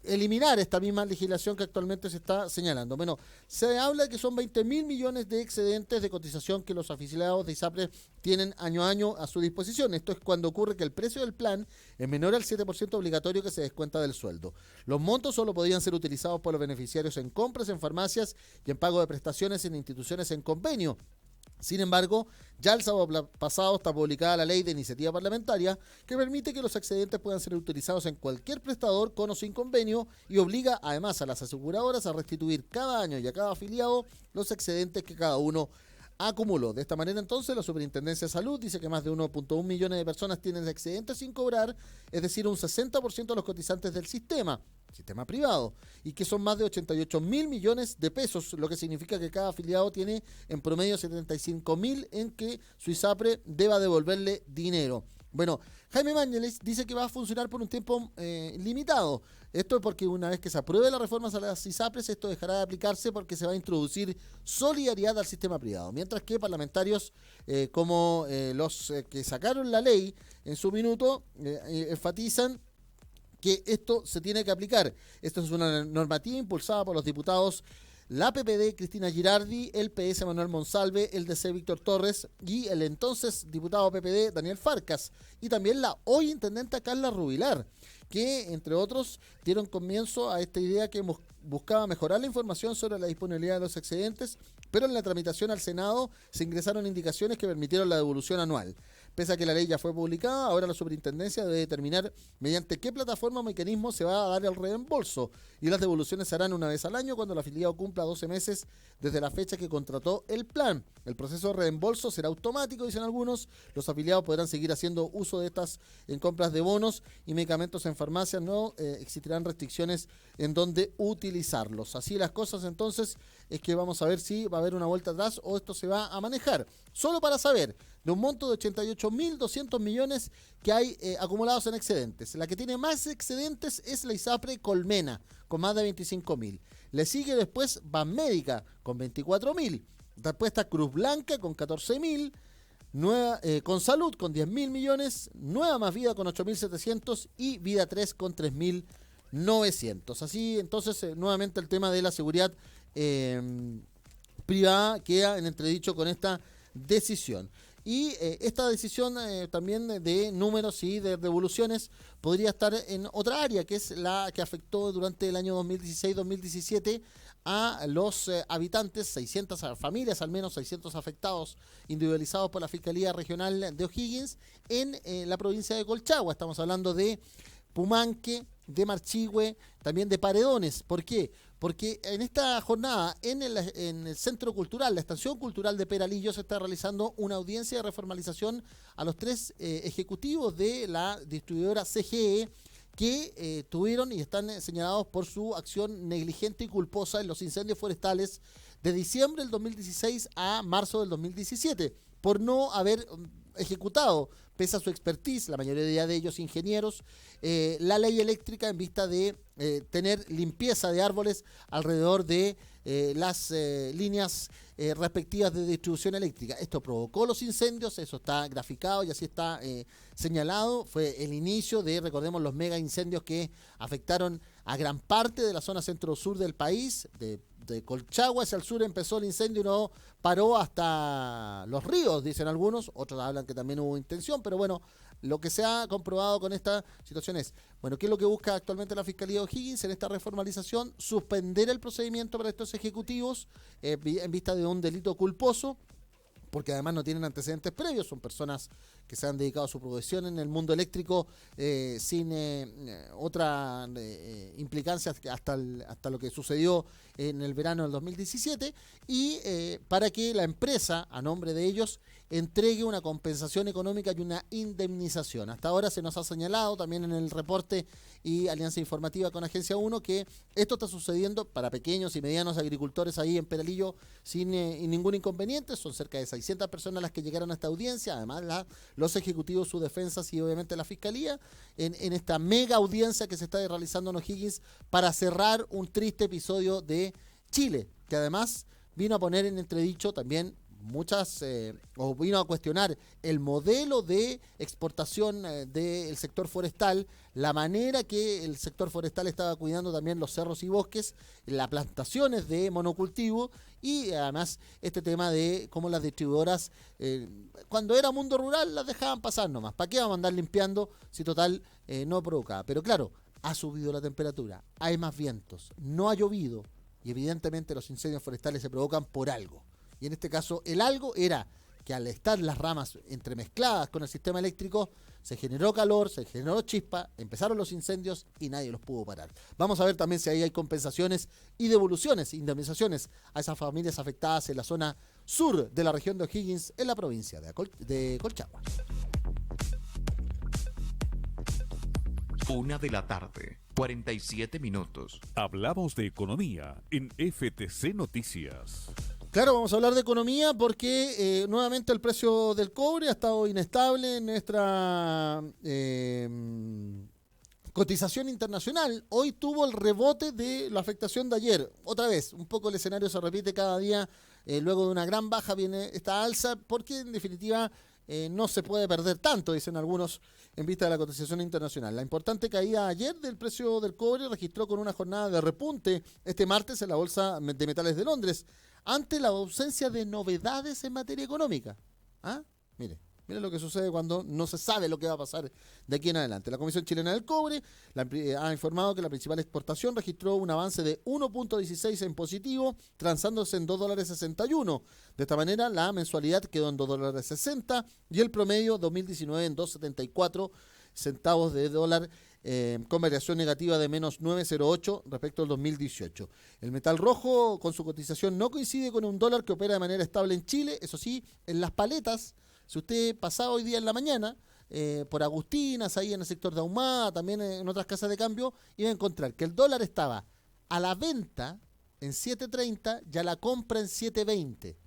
S3: eliminar esta misma legislación que actualmente se está señalando. Bueno, se habla de que son 20.000 millones de excedentes de cotización que los afiliados de ISAPRES tienen año a año a su disposición. Esto es cuando ocurre que el precio del plan es menor al 7% obligatorio que se descuenta del sueldo. Los montos solo podían ser utilizados por los beneficiarios en compras en farmacias y en pago de prestaciones en instituciones en convenio. Sin embargo, ya el sábado pasado está publicada la ley de iniciativa parlamentaria que permite que los excedentes puedan ser utilizados en cualquier prestador con o sin convenio y obliga además a las aseguradoras a restituir cada año y a cada afiliado los excedentes que cada uno acumuló. De esta manera, entonces, la Superintendencia de Salud dice que más de 1.1 millones de personas tienen excedentes sin cobrar, es decir, un 60% de los cotizantes del sistema privado, y que son más de 88.000 millones de pesos, lo que significa que cada afiliado tiene en promedio 75.000 en que su ISAPRE deba devolverle dinero. Bueno, Jaime Mañalich dice que va a funcionar por un tiempo limitado. Esto es porque una vez que se apruebe la reforma a las ISAPRES, esto dejará de aplicarse porque se va a introducir solidaridad al sistema privado. Mientras que parlamentarios como los que sacaron la ley en su minuto enfatizan que esto se tiene que aplicar. Esto es una normativa impulsada por los diputados la PPD Cristina Girardi, el PS Manuel Monsalve, el DC Víctor Torres y el entonces diputado PPD Daniel Farcas, y también la hoy intendenta Carla Rubilar, que entre otros dieron comienzo a esta idea que buscaba mejorar la información sobre la disponibilidad de los excedentes, pero en la tramitación al Senado se ingresaron indicaciones que permitieron la devolución anual. Pese a que la ley ya fue publicada, ahora la superintendencia debe determinar mediante qué plataforma o mecanismo se va a dar el reembolso, y las devoluciones se harán una vez al año cuando el afiliado cumpla 12 meses desde la fecha que contrató el plan. El proceso de reembolso será automático, dicen algunos. Los afiliados podrán seguir haciendo uso de estas en compras de bonos y medicamentos en farmacias. No existirán restricciones en donde utilizarlos. Así las cosas, entonces, es que vamos a ver si va a haber una vuelta atrás o esto se va a manejar. Solo para saber, de un monto de 88.200 millones que hay acumulados en excedentes. La que tiene más excedentes es la ISAPRE Colmena, con más de 25.000. Le sigue después Banmédica, con 24.000. Después está Cruz Blanca, con 14.000. Con Salud, con 10.000 millones. Nueva Más Vida, con 8.700. Y Vida 3, con 3.900. Así, entonces, nuevamente el tema de la seguridad privada queda en entredicho con esta decisión. Y esta decisión también de números y de devoluciones podría estar en otra área, que es la que afectó durante el año 2016-2017 a los habitantes, 600 familias, al menos 600 afectados individualizados por la Fiscalía Regional de O'Higgins en la provincia de Colchagua. Estamos hablando de Pumanque, de Marchihue, también de Paredones. ¿Por qué? Porque en esta jornada, en el Centro Cultural, la Estación Cultural de Peralillo, se está realizando una audiencia de reformalización a los 3 ejecutivos de la distribuidora CGE que tuvieron y están señalados por su acción negligente y culposa en los incendios forestales de diciembre del 2016 a marzo del 2017, por no haber ejecutado, pese a su expertise, la mayoría de ellos ingenieros, la ley eléctrica en vista de tener limpieza de árboles alrededor de las líneas respectivas de distribución eléctrica. Esto provocó los incendios, eso está graficado y así está señalado. Fue el inicio de, recordemos, los mega incendios que afectaron a gran parte de la zona centro-sur del país. De Colchagua hacia el sur empezó el incendio y no paró hasta Los Ríos, dicen algunos. Otros hablan que también hubo intención, pero bueno, lo que se ha comprobado con esta situación es, bueno, ¿qué es lo que busca actualmente la Fiscalía de O'Higgins en esta reformalización? Suspender el procedimiento para estos ejecutivos en vista de un delito culposo, porque además no tienen antecedentes previos, son personas que se han dedicado a su profesión en el mundo eléctrico sin otra implicancia hasta lo que sucedió en el verano del 2017, y para que la empresa, a nombre de ellos, entregue una compensación económica y una indemnización. Hasta ahora se nos ha señalado también en el reporte y alianza informativa con Agencia 1 que esto está sucediendo para pequeños y medianos agricultores ahí en Peralillo sin ningún inconveniente. Son cerca de 600 personas las que llegaron a esta audiencia, además los ejecutivos, sus defensas y obviamente la Fiscalía, en esta mega audiencia que se está realizando en O'Higgins para cerrar un triste episodio de Chile, que además vino a poner en entredicho también o vino a cuestionar el modelo de exportación del sector forestal, la manera que el sector forestal estaba cuidando también los cerros y bosques, las plantaciones de monocultivo y además este tema de cómo las distribuidoras, cuando era mundo rural, las dejaban pasar nomás. ¿Para qué vamos a andar limpiando si total no provocaba? Pero claro, ha subido la temperatura, hay más vientos, no ha llovido y evidentemente los incendios forestales se provocan por algo. Y en este caso, el algo era que al estar las ramas entremezcladas con el sistema eléctrico, se generó calor, se generó chispa, empezaron los incendios y nadie los pudo parar. Vamos a ver también si ahí hay compensaciones y devoluciones, indemnizaciones a esas familias afectadas en la zona sur de la región de O'Higgins, en la provincia de Colchagua.
S1: 1:00 PM, 47 minutos.
S2: Hablamos de economía en FTC Noticias.
S3: Claro, vamos a hablar de economía porque nuevamente el precio del cobre ha estado inestable en nuestra cotización internacional. Hoy tuvo el rebote de la afectación de ayer. Otra vez, un poco el escenario se repite cada día. Luego de una gran baja viene esta alza porque en definitiva no se puede perder tanto, dicen algunos, en vista de la cotización internacional. La importante caída ayer del precio del cobre registró con una jornada de repunte este martes en la Bolsa de Metales de Londres, ante la ausencia de novedades en materia económica. ¿Ah? Mire Miren lo que sucede cuando no se sabe lo que va a pasar de aquí en adelante. La Comisión Chilena del Cobre ha informado que la principal exportación registró un avance de 1.16 en positivo, transándose en $2.61. De esta manera, la mensualidad quedó en $2.60 y el promedio 2019 en 2.74 centavos de dólar, con variación negativa de menos 9,08 respecto al 2018. El metal rojo, con su cotización, no coincide con un dólar que opera de manera estable en Chile. Eso sí, en las paletas, si usted pasaba hoy día en la mañana por Agustinas, ahí en el sector de Ahumada, también en otras casas de cambio, iba a encontrar que el dólar estaba a la venta en 7.30 y a la compra en 7.20,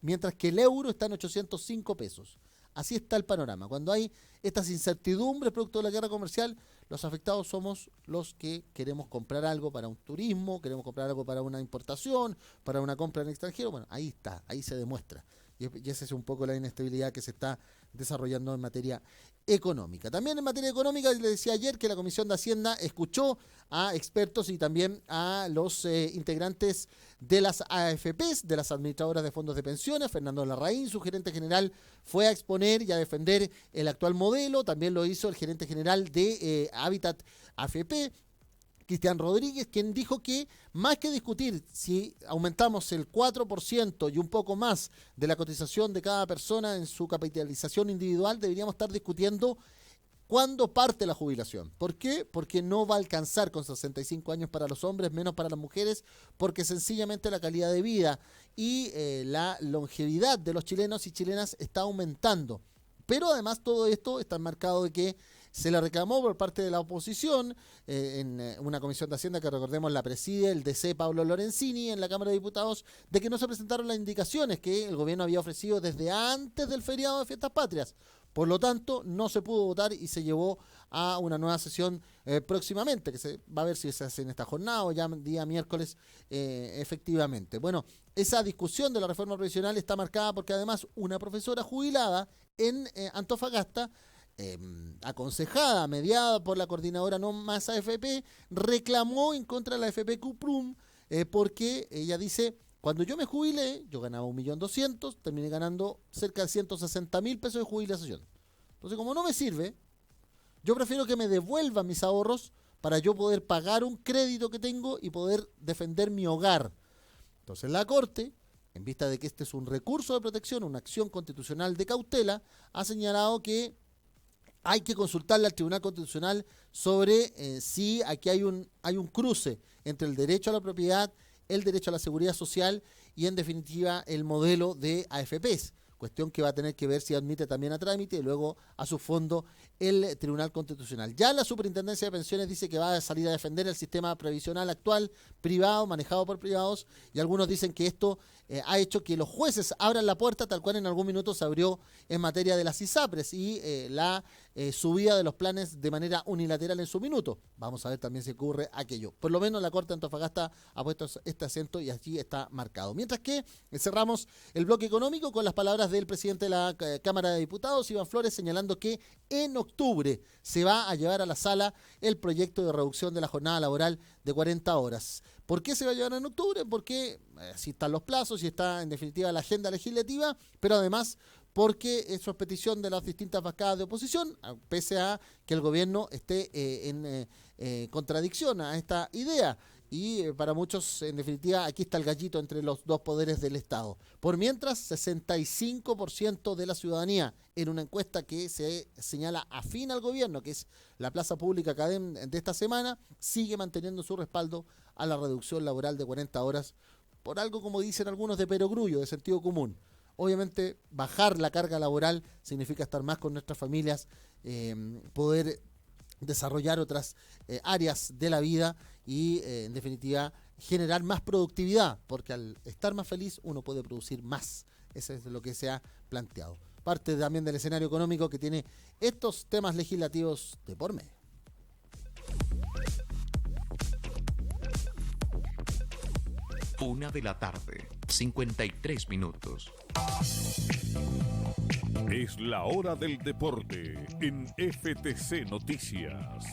S3: mientras que el euro está en 805 pesos. Así está el panorama. Cuando hay estas incertidumbres producto de la guerra comercial, los afectados somos los que queremos comprar algo para un turismo, queremos comprar algo para una importación, para una compra en extranjero. Bueno, ahí está, ahí se demuestra. Y esa es un poco la inestabilidad que se está desarrollando en materia económica. También en materia económica, les decía ayer que la Comisión de Hacienda escuchó a expertos y también a los integrantes de las AFPs, de las administradoras de fondos de pensiones. Fernando Larraín, su gerente general, fue a exponer y a defender el actual modelo. También lo hizo el gerente general de Habitat AFP, Cristian Rodríguez, quien dijo que más que discutir si aumentamos el 4% y un poco más de la cotización de cada persona en su capitalización individual, deberíamos estar discutiendo cuándo parte la jubilación. ¿Por qué? Porque no va a alcanzar con 65 años para los hombres, menos para las mujeres, porque sencillamente la calidad de vida y la longevidad de los chilenos y chilenas está aumentando. Pero además todo esto está enmarcado de que se le reclamó por parte de la oposición en una comisión de Hacienda que, recordemos, la preside el DC Pablo Lorenzini en la Cámara de Diputados, de que no se presentaron las indicaciones que el gobierno había ofrecido desde antes del feriado de Fiestas Patrias. Por lo tanto, no se pudo votar y se llevó a una nueva sesión próximamente, que se va a ver si se hace en esta jornada o ya día miércoles efectivamente. Bueno, esa discusión de la reforma previsional está marcada porque además una profesora jubilada en Antofagasta, aconsejada, mediada por la coordinadora No Más AFP, reclamó en contra de la AFP Cuprum porque ella dice: cuando yo me jubilé, yo ganaba 1.200.000, terminé ganando cerca de 160.000 pesos de jubilación. Entonces, como no me sirve, yo prefiero que me devuelvan mis ahorros para yo poder pagar un crédito que tengo y poder defender mi hogar. Entonces la Corte, en vista de que este es un recurso de protección, una acción constitucional de cautela, ha señalado que hay que consultarle al Tribunal Constitucional sobre si aquí hay un cruce entre el derecho a la propiedad, el derecho a la seguridad social y, en definitiva, el modelo de AFPs. Cuestión que va a tener que ver si admite también a trámite y luego a su fondo el Tribunal Constitucional. Ya la Superintendencia de Pensiones dice que va a salir a defender el sistema previsional actual, privado, manejado por privados, y algunos dicen que esto ha hecho que los jueces abran la puerta, tal cual en algún minuto se abrió en materia de las ISAPRES y la subida de los planes de manera unilateral en su minuto. Vamos a ver también si ocurre aquello. Por lo menos la Corte de Antofagasta ha puesto este acento y allí está marcado. Mientras que cerramos el bloque económico con las palabras del presidente de la Cámara de Diputados, Iván Flores, señalando que en octubre se va a llevar a la sala el proyecto de reducción de la jornada laboral de 40 horas. ¿Por qué se va a llevar en octubre? Porque si están los plazos, si está en definitiva la agenda legislativa, pero además porque eso es petición de las distintas bancadas de oposición, pese a que el gobierno esté en contradicción a esta idea. Y para muchos, en definitiva, aquí está el gallito entre los dos poderes del Estado. Por mientras, 65% de la ciudadanía, en una encuesta que se señala afín al gobierno, que es la Plaza Pública Academ de esta semana, sigue manteniendo su respaldo a la reducción laboral de 40 horas, por algo, como dicen algunos, de perogrullo, de sentido común. Obviamente, bajar la carga laboral significa estar más con nuestras familias, poder desarrollar otras áreas de la vida y, en definitiva, generar más productividad, porque al estar más feliz uno puede producir más. Eso es lo que se ha planteado. Parte también del escenario económico que tiene estos temas legislativos de por medio.
S1: Una de la tarde, 53 minutos.
S2: Es la hora del deporte en FTC Noticias.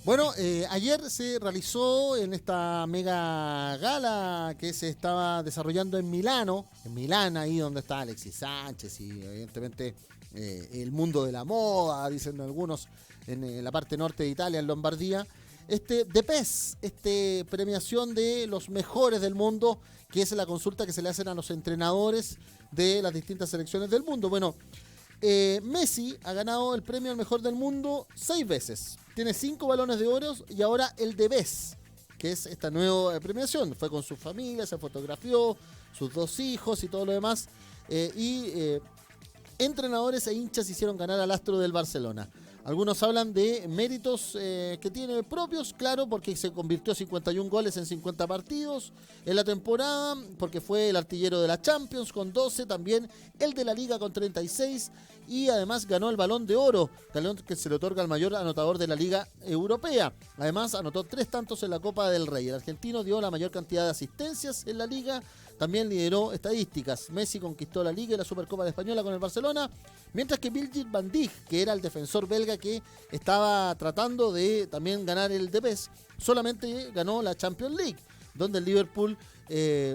S3: Bueno, ayer se realizó en esta mega gala que se estaba desarrollando en Milán, ahí donde está Alexis Sánchez y evidentemente el mundo de la moda, dicen algunos, en la parte norte de Italia, en Lombardía. The PES, premiación de los mejores del mundo, que es la consulta que se le hacen a los entrenadores de las distintas selecciones del mundo. Bueno, Messi ha ganado el premio al mejor del mundo 6 veces. Tiene 5 balones de oro y ahora el de BES, que es esta nueva premiación. Fue con su familia, se fotografió, sus 2 hijos y todo lo demás. Entrenadores e hinchas hicieron ganar al astro del Barcelona. Algunos hablan de méritos que tiene propios, claro, porque se convirtió 51 goles en 50 partidos en la temporada, porque fue el artillero de la Champions con 12, también el de la Liga con 36, y además ganó el Balón de Oro, balón que se le otorga al mayor anotador de la Liga Europea. Además anotó 3 tantos en la Copa del Rey. El argentino dio la mayor cantidad de asistencias en la Liga, también lideró estadísticas. Messi conquistó la Liga y la Supercopa de Española con el Barcelona, mientras que Virgil van Dijk, que era el defensor belga que estaba tratando de también ganar el DPS, solamente ganó la Champions League, donde el Liverpool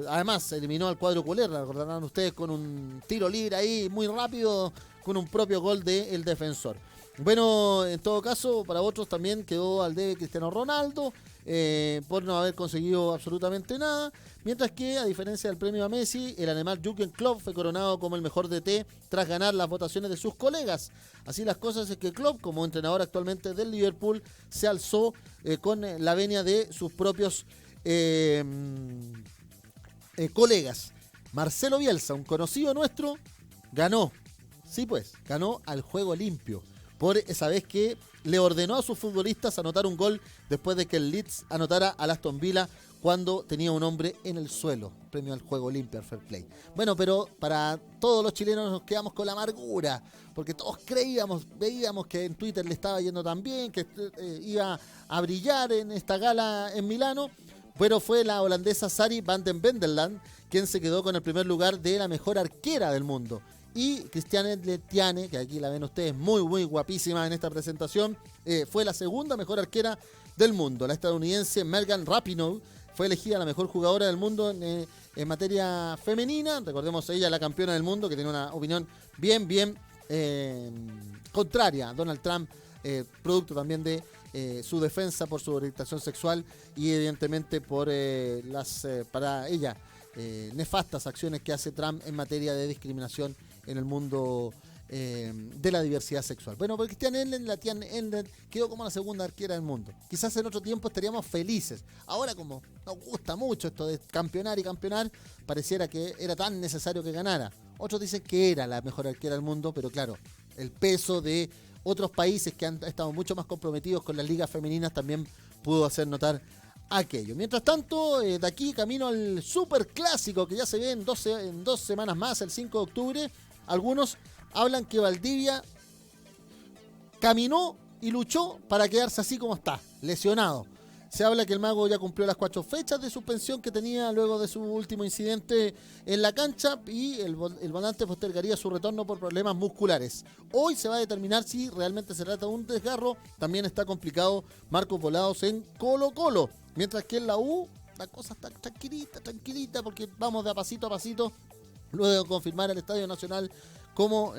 S3: además eliminó al cuadro culé, recordarán ustedes, con un tiro libre ahí muy rápido, con un propio gol del defensor. Bueno, en todo caso, para otros también quedó al debe Cristiano Ronaldo, por no haber conseguido absolutamente nada, mientras que, a diferencia del premio a Messi, el alemán Jürgen Klopp fue coronado como el mejor DT tras ganar las votaciones de sus colegas. Así las cosas es que Klopp, como entrenador actualmente del Liverpool, se alzó con la venia de sus propios colegas. Marcelo Bielsa, un conocido nuestro, ganó al juego limpio, por esa vez que le ordenó a sus futbolistas anotar un gol después de que el Leeds anotara al Aston Villa cuando tenía un hombre en el suelo. Premio al juego limpio, al fair play. Bueno, pero para todos los chilenos nos quedamos con la amargura, porque todos veíamos que en Twitter le estaba yendo tan bien, que iba a brillar en esta gala en Milano, pero fue la holandesa Sari van den Bendeland quien se quedó con el primer lugar de la mejor arquera del mundo. Y Christiane Letiane, que aquí la ven ustedes muy, muy guapísima en esta presentación, fue la segunda mejor arquera del mundo. La estadounidense Megan Rapinoe fue elegida la mejor jugadora del mundo en materia femenina. Recordemos, ella la campeona del mundo, que tiene una opinión bien contraria a Donald Trump, producto también de su defensa por su orientación sexual y evidentemente por para ella, nefastas acciones que hace Trump en materia de discriminación en el mundo de la diversidad sexual. Bueno, porque Christiane Endlen quedó como la segunda arquera del mundo. Quizás en otro tiempo estaríamos felices. Ahora, como nos gusta mucho esto de campeonar y campeonar, pareciera que era tan necesario que ganara. Otros dicen que era la mejor arquera del mundo, pero claro, el peso de otros países que han estado mucho más comprometidos con las ligas femeninas también pudo hacer notar aquello. Mientras tanto, de aquí camino al superclásico que ya se ve en 2 semanas más, el 5 de octubre. Algunos hablan que Valdivia caminó y luchó para quedarse así como está, lesionado. Se habla que el mago ya cumplió las 4 fechas de suspensión que tenía luego de su último incidente en la cancha y el volante postergaría su retorno por problemas musculares. Hoy se va a determinar si realmente se trata de un desgarro. También está complicado Marcos Volados en Colo-Colo. Mientras que en la U la cosa está tranquilita, porque vamos de a pasito, luego de confirmar el Estadio Nacional como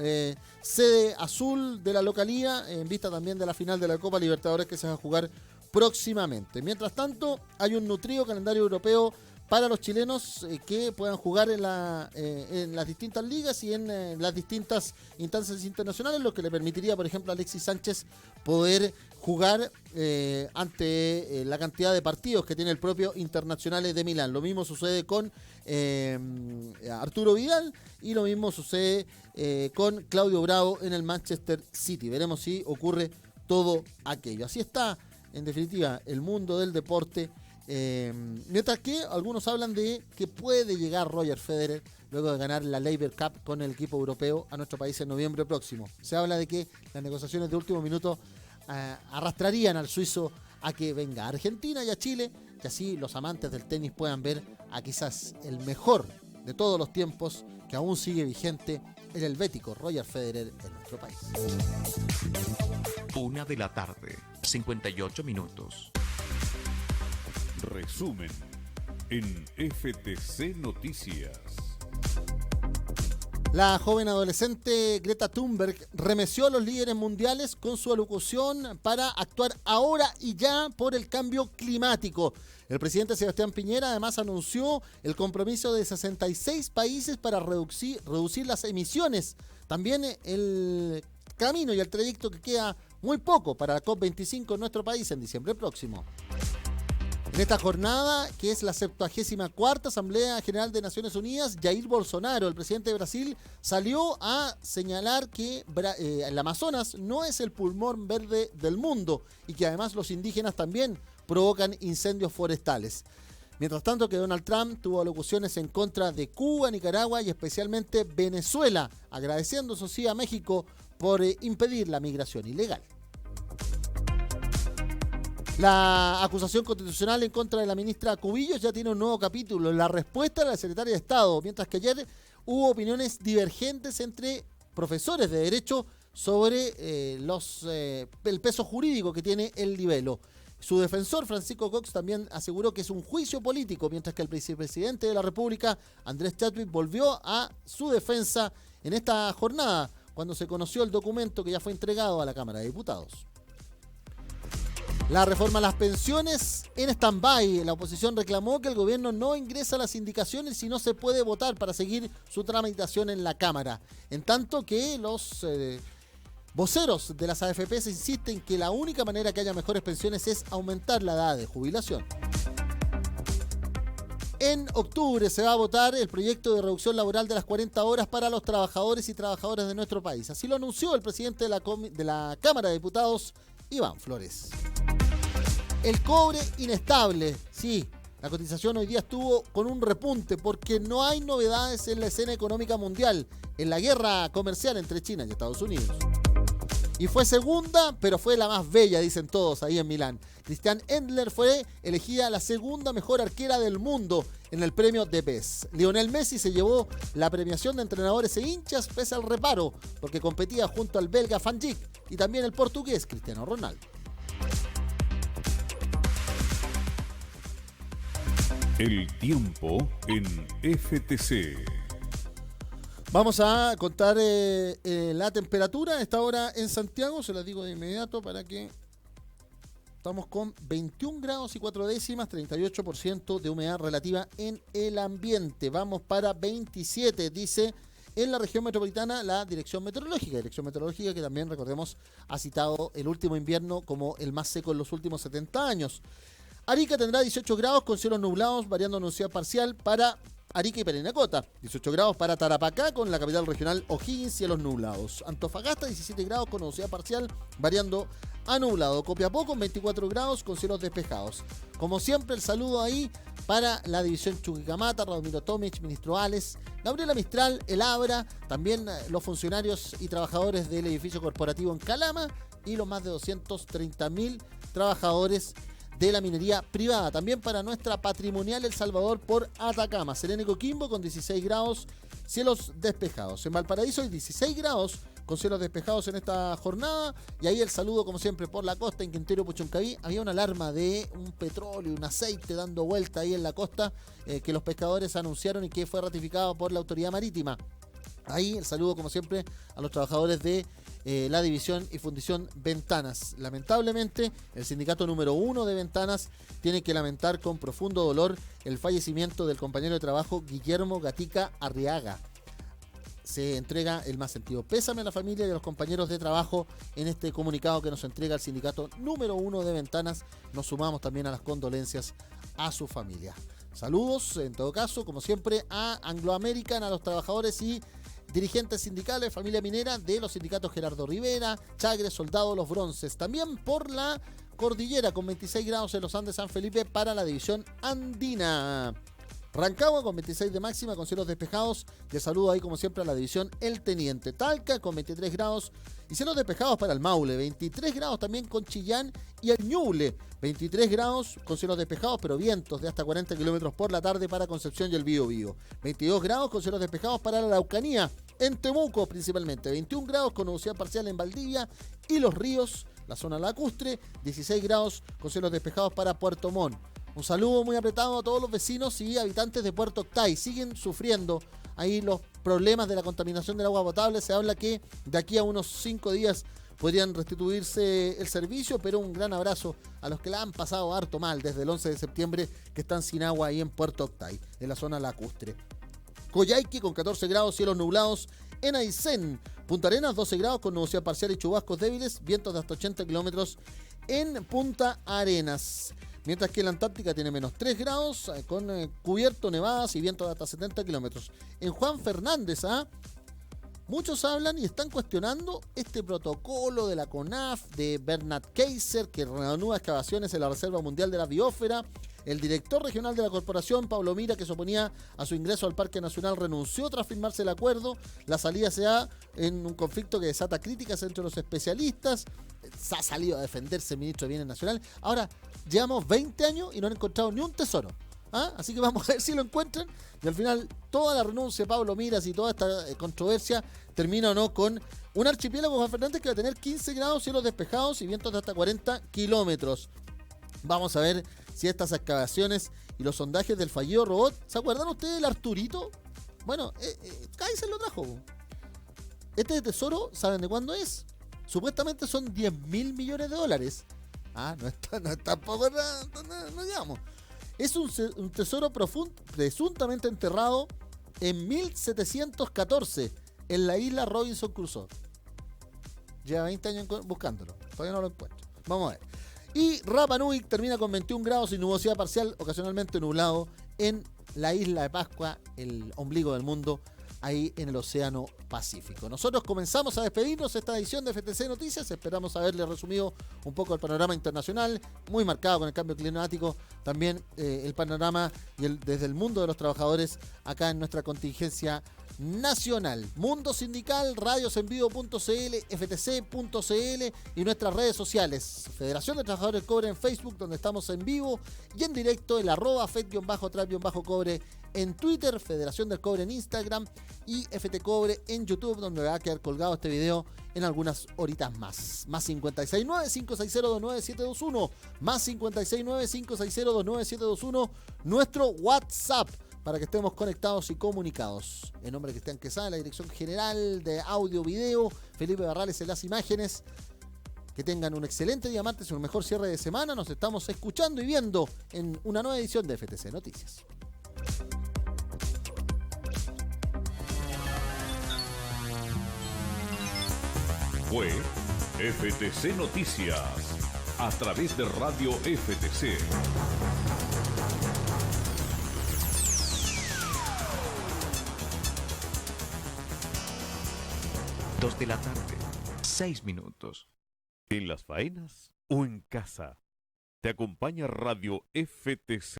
S3: sede azul de la localía, en vista también de la final de la Copa Libertadores que se va a jugar próximamente. Mientras tanto, hay un nutrido calendario europeo para los chilenos que puedan jugar en las distintas ligas y en las distintas instancias internacionales, lo que le permitiría, por ejemplo, a Alexis Sánchez poder jugar ante la cantidad de partidos que tiene el propio Internazionale de Milán. Lo mismo sucede con Arturo Vidal y lo mismo sucede con Claudio Bravo en el Manchester City. Veremos si ocurre todo aquello. Así está, en definitiva, el mundo del deporte. Mientras que algunos hablan de que puede llegar Roger Federer luego de ganar la Laver Cup con el equipo europeo a nuestro país en noviembre próximo. Se habla de que las negociaciones de último minuto arrastrarían al suizo a que venga a Argentina y a Chile, que así los amantes del tenis puedan ver a quizás el mejor de todos los tiempos, que aún sigue vigente, el helvético Roger Federer en nuestro país.
S1: 1 de la tarde, 58 minutos.
S2: Resumen en FTC Noticias.
S3: La joven adolescente Greta Thunberg remeció a los líderes mundiales con su alocución para actuar ahora y ya por el cambio climático. El presidente Sebastián Piñera además anunció el compromiso de 66 países para reducir las emisiones. También el camino y el trayecto que queda muy poco para la COP25 en nuestro país en diciembre próximo. En esta jornada, que es la 74ª Asamblea General de Naciones Unidas, Jair Bolsonaro, el presidente de Brasil, salió a señalar que el Amazonas no es el pulmón verde del mundo y que además los indígenas también provocan incendios forestales. Mientras tanto que Donald Trump tuvo alocuciones en contra de Cuba, Nicaragua y especialmente Venezuela, agradeciendo, eso sí, a México por impedir la migración ilegal. La acusación constitucional en contra de la ministra Cubillos ya tiene un nuevo capítulo, la respuesta de la secretaria de Estado, mientras que ayer hubo opiniones divergentes entre profesores de Derecho sobre el peso jurídico que tiene el libelo. Su defensor, Francisco Cox, también aseguró que es un juicio político, mientras que el vicepresidente de la República, Andrés Chadwick, volvió a su defensa en esta jornada, cuando se conoció el documento que ya fue entregado a la Cámara de Diputados. La reforma a las pensiones en stand-by. La oposición reclamó que el gobierno no ingresa las indicaciones y no se puede votar para seguir su tramitación en la Cámara. En tanto que los voceros de las AFP insisten que la única manera que haya mejores pensiones es aumentar la edad de jubilación. En octubre se va a votar el proyecto de reducción laboral de las 40 horas para los trabajadores y trabajadoras de nuestro país. Así lo anunció el presidente de la Cámara de Diputados, Iván Flores. El cobre inestable, sí, la cotización hoy día estuvo con un repunte porque no hay novedades en la escena económica mundial, en la guerra comercial entre China y Estados Unidos. Y fue segunda, pero fue la más bella, dicen todos ahí en Milán. Christiane Endler fue elegida la segunda mejor arquera del mundo en el premio de PES. Lionel Messi se llevó la premiación de entrenadores e hinchas pese al reparo, porque competía junto al belga Van Dijk y también el portugués Cristiano Ronaldo.
S2: El tiempo en FTC.
S3: Vamos a contar la temperatura a esta hora en Santiago, se las digo de inmediato para que... Estamos con 21 grados y 4 décimas, 38% de humedad relativa en el ambiente. Vamos para 27, dice en la región metropolitana la Dirección Meteorológica que también, recordemos, ha citado el último invierno como el más seco en los últimos 70 años. Arica tendrá 18 grados con cielos nublados, variando nubosidad parcial para Arica y Parinacota. 18 grados para Tarapacá con la capital regional O'Higgins, cielos nublados. Antofagasta 17 grados con nubosidad parcial, variando a nublado. Copiapó con 24 grados con cielos despejados. Como siempre, el saludo ahí para la división Chuquicamata, Radomiro Tomic, Ministro Ales, Gabriela Mistral, El Abra, también los funcionarios y trabajadores del edificio corporativo en Calama y los más de 230.000 trabajadores de la minería privada. También para nuestra patrimonial El Salvador por Atacama. Serena y Coquimbo con 16 grados, cielos despejados. En Valparaíso hay 16 grados con cielos despejados en esta jornada. Y ahí el saludo, como siempre, por la costa. En Quintero, Puchuncaví, había una alarma de un petróleo, un aceite dando vuelta ahí en la costa que los pescadores anunciaron y que fue ratificado por la autoridad marítima. Ahí el saludo, como siempre, a los trabajadores de la división y fundición Ventanas. Lamentablemente, el sindicato número 1 de Ventanas tiene que lamentar con profundo dolor el fallecimiento del compañero de trabajo Guillermo Gatica Arriaga. Se entrega el más sentido pésame a la familia y a los compañeros de trabajo en este comunicado que nos entrega el sindicato número 1 de Ventanas. Nos sumamos también a las condolencias a su familia. Saludos, en todo caso, como siempre, a Anglo American, a los trabajadores y dirigentes sindicales, familia minera de los sindicatos Gerardo Rivera, Chagre, Soldado, Los Bronces. También por la cordillera con 26 grados en los Andes San Felipe para la división andina. Rancagua con 26 de máxima con cielos despejados. Y el saludo ahí como siempre a la división El Teniente. Talca con 23 grados y cielos despejados para el Maule. 23 grados también con Chillán y el Ñuble. 23 grados con cielos despejados pero vientos de hasta 40 kilómetros por la tarde para Concepción y el Biobío. 22 grados con cielos despejados para la Araucanía. En Temuco principalmente, 21 grados con nubosidad parcial en Valdivia y Los Ríos, la zona lacustre, 16 grados con cielos despejados para Puerto Montt. Un saludo muy apretado a todos los vecinos y habitantes de Puerto Octay. Siguen sufriendo ahí los problemas de la contaminación del agua potable. Se habla que de aquí a unos 5 días podrían restituirse el servicio, pero un gran abrazo a los que la han pasado harto mal desde el 11 de septiembre que están sin agua ahí en Puerto Octay, en la zona lacustre. Coyhaique con 14 grados, cielos nublados en Aysén. Punta Arenas 12 grados con nubosidad parcial y chubascos débiles, vientos de hasta 80 kilómetros en Punta Arenas. Mientras que la Antártica tiene menos 3 grados, con cubierto, nevadas y vientos de hasta 70 kilómetros. En Juan Fernández, muchos hablan y están cuestionando este protocolo de la CONAF, de Bernard Kaiser, que reanuda excavaciones en la Reserva Mundial de la Biosfera. El director regional de la corporación, Pablo Mira, que se oponía a su ingreso al Parque Nacional, renunció tras firmarse el acuerdo. La salida se da en un conflicto que desata críticas entre los especialistas. Se ha salido a defenderse el ministro de Bienes Nacionales. Ahora, llevamos 20 años y no han encontrado ni un tesoro. Así que vamos a ver si lo encuentran. Y al final, toda la renuncia de Pablo Miras y toda esta controversia termina o no con un archipiélago Juan Fernández que va a tener 15 grados, cielos despejados y vientos de hasta 40 kilómetros. Vamos a ver si estas excavaciones y los sondajes del fallido robot. ¿Se acuerdan ustedes del Arturito? Bueno, Kaiser lo trajo. Este tesoro, ¿saben de cuándo es? Supuestamente son 10.000 millones de dólares. No es tampoco no digamos. Es un tesoro presuntamente enterrado en 1714 en la isla Robinson Crusoe. Lleva 20 años buscándolo. Todavía no lo encuentro. Vamos a ver. Y Rapa Nui termina con 21 grados y nubosidad parcial, ocasionalmente nublado, en la isla de Pascua, el ombligo del mundo, ahí en el Océano Pacífico. Nosotros comenzamos a despedirnos esta edición de FTC Noticias. Esperamos haberle resumido un poco el panorama internacional, muy marcado con el cambio climático, también el panorama desde el mundo de los trabajadores acá en nuestra contingencia nacional. Mundo Sindical, radiosenvivo.cl, ftc.cl y nuestras redes sociales. Federación de Trabajadores del Cobre en Facebook, donde estamos en vivo y en directo, el @FED_TRAP_Cobre en Twitter, Federación del Cobre en Instagram y FT Cobre en YouTube, donde va a quedar colgado este video en algunas horitas más. Más 569-560-29721, más 569-560-29721, nuestro WhatsApp, para que estemos conectados y comunicados. En nombre de Cristian Quesada, la dirección general de audio-video, Felipe Barrales en las imágenes. Que tengan un excelente día martes y un mejor cierre de semana. Nos estamos escuchando y viendo en una nueva edición de FTC Noticias.
S2: Fue FTC Noticias, a través de Radio FTC.
S1: 2 de la tarde, 6 minutos.
S2: En las faenas o en casa, te acompaña Radio FTC.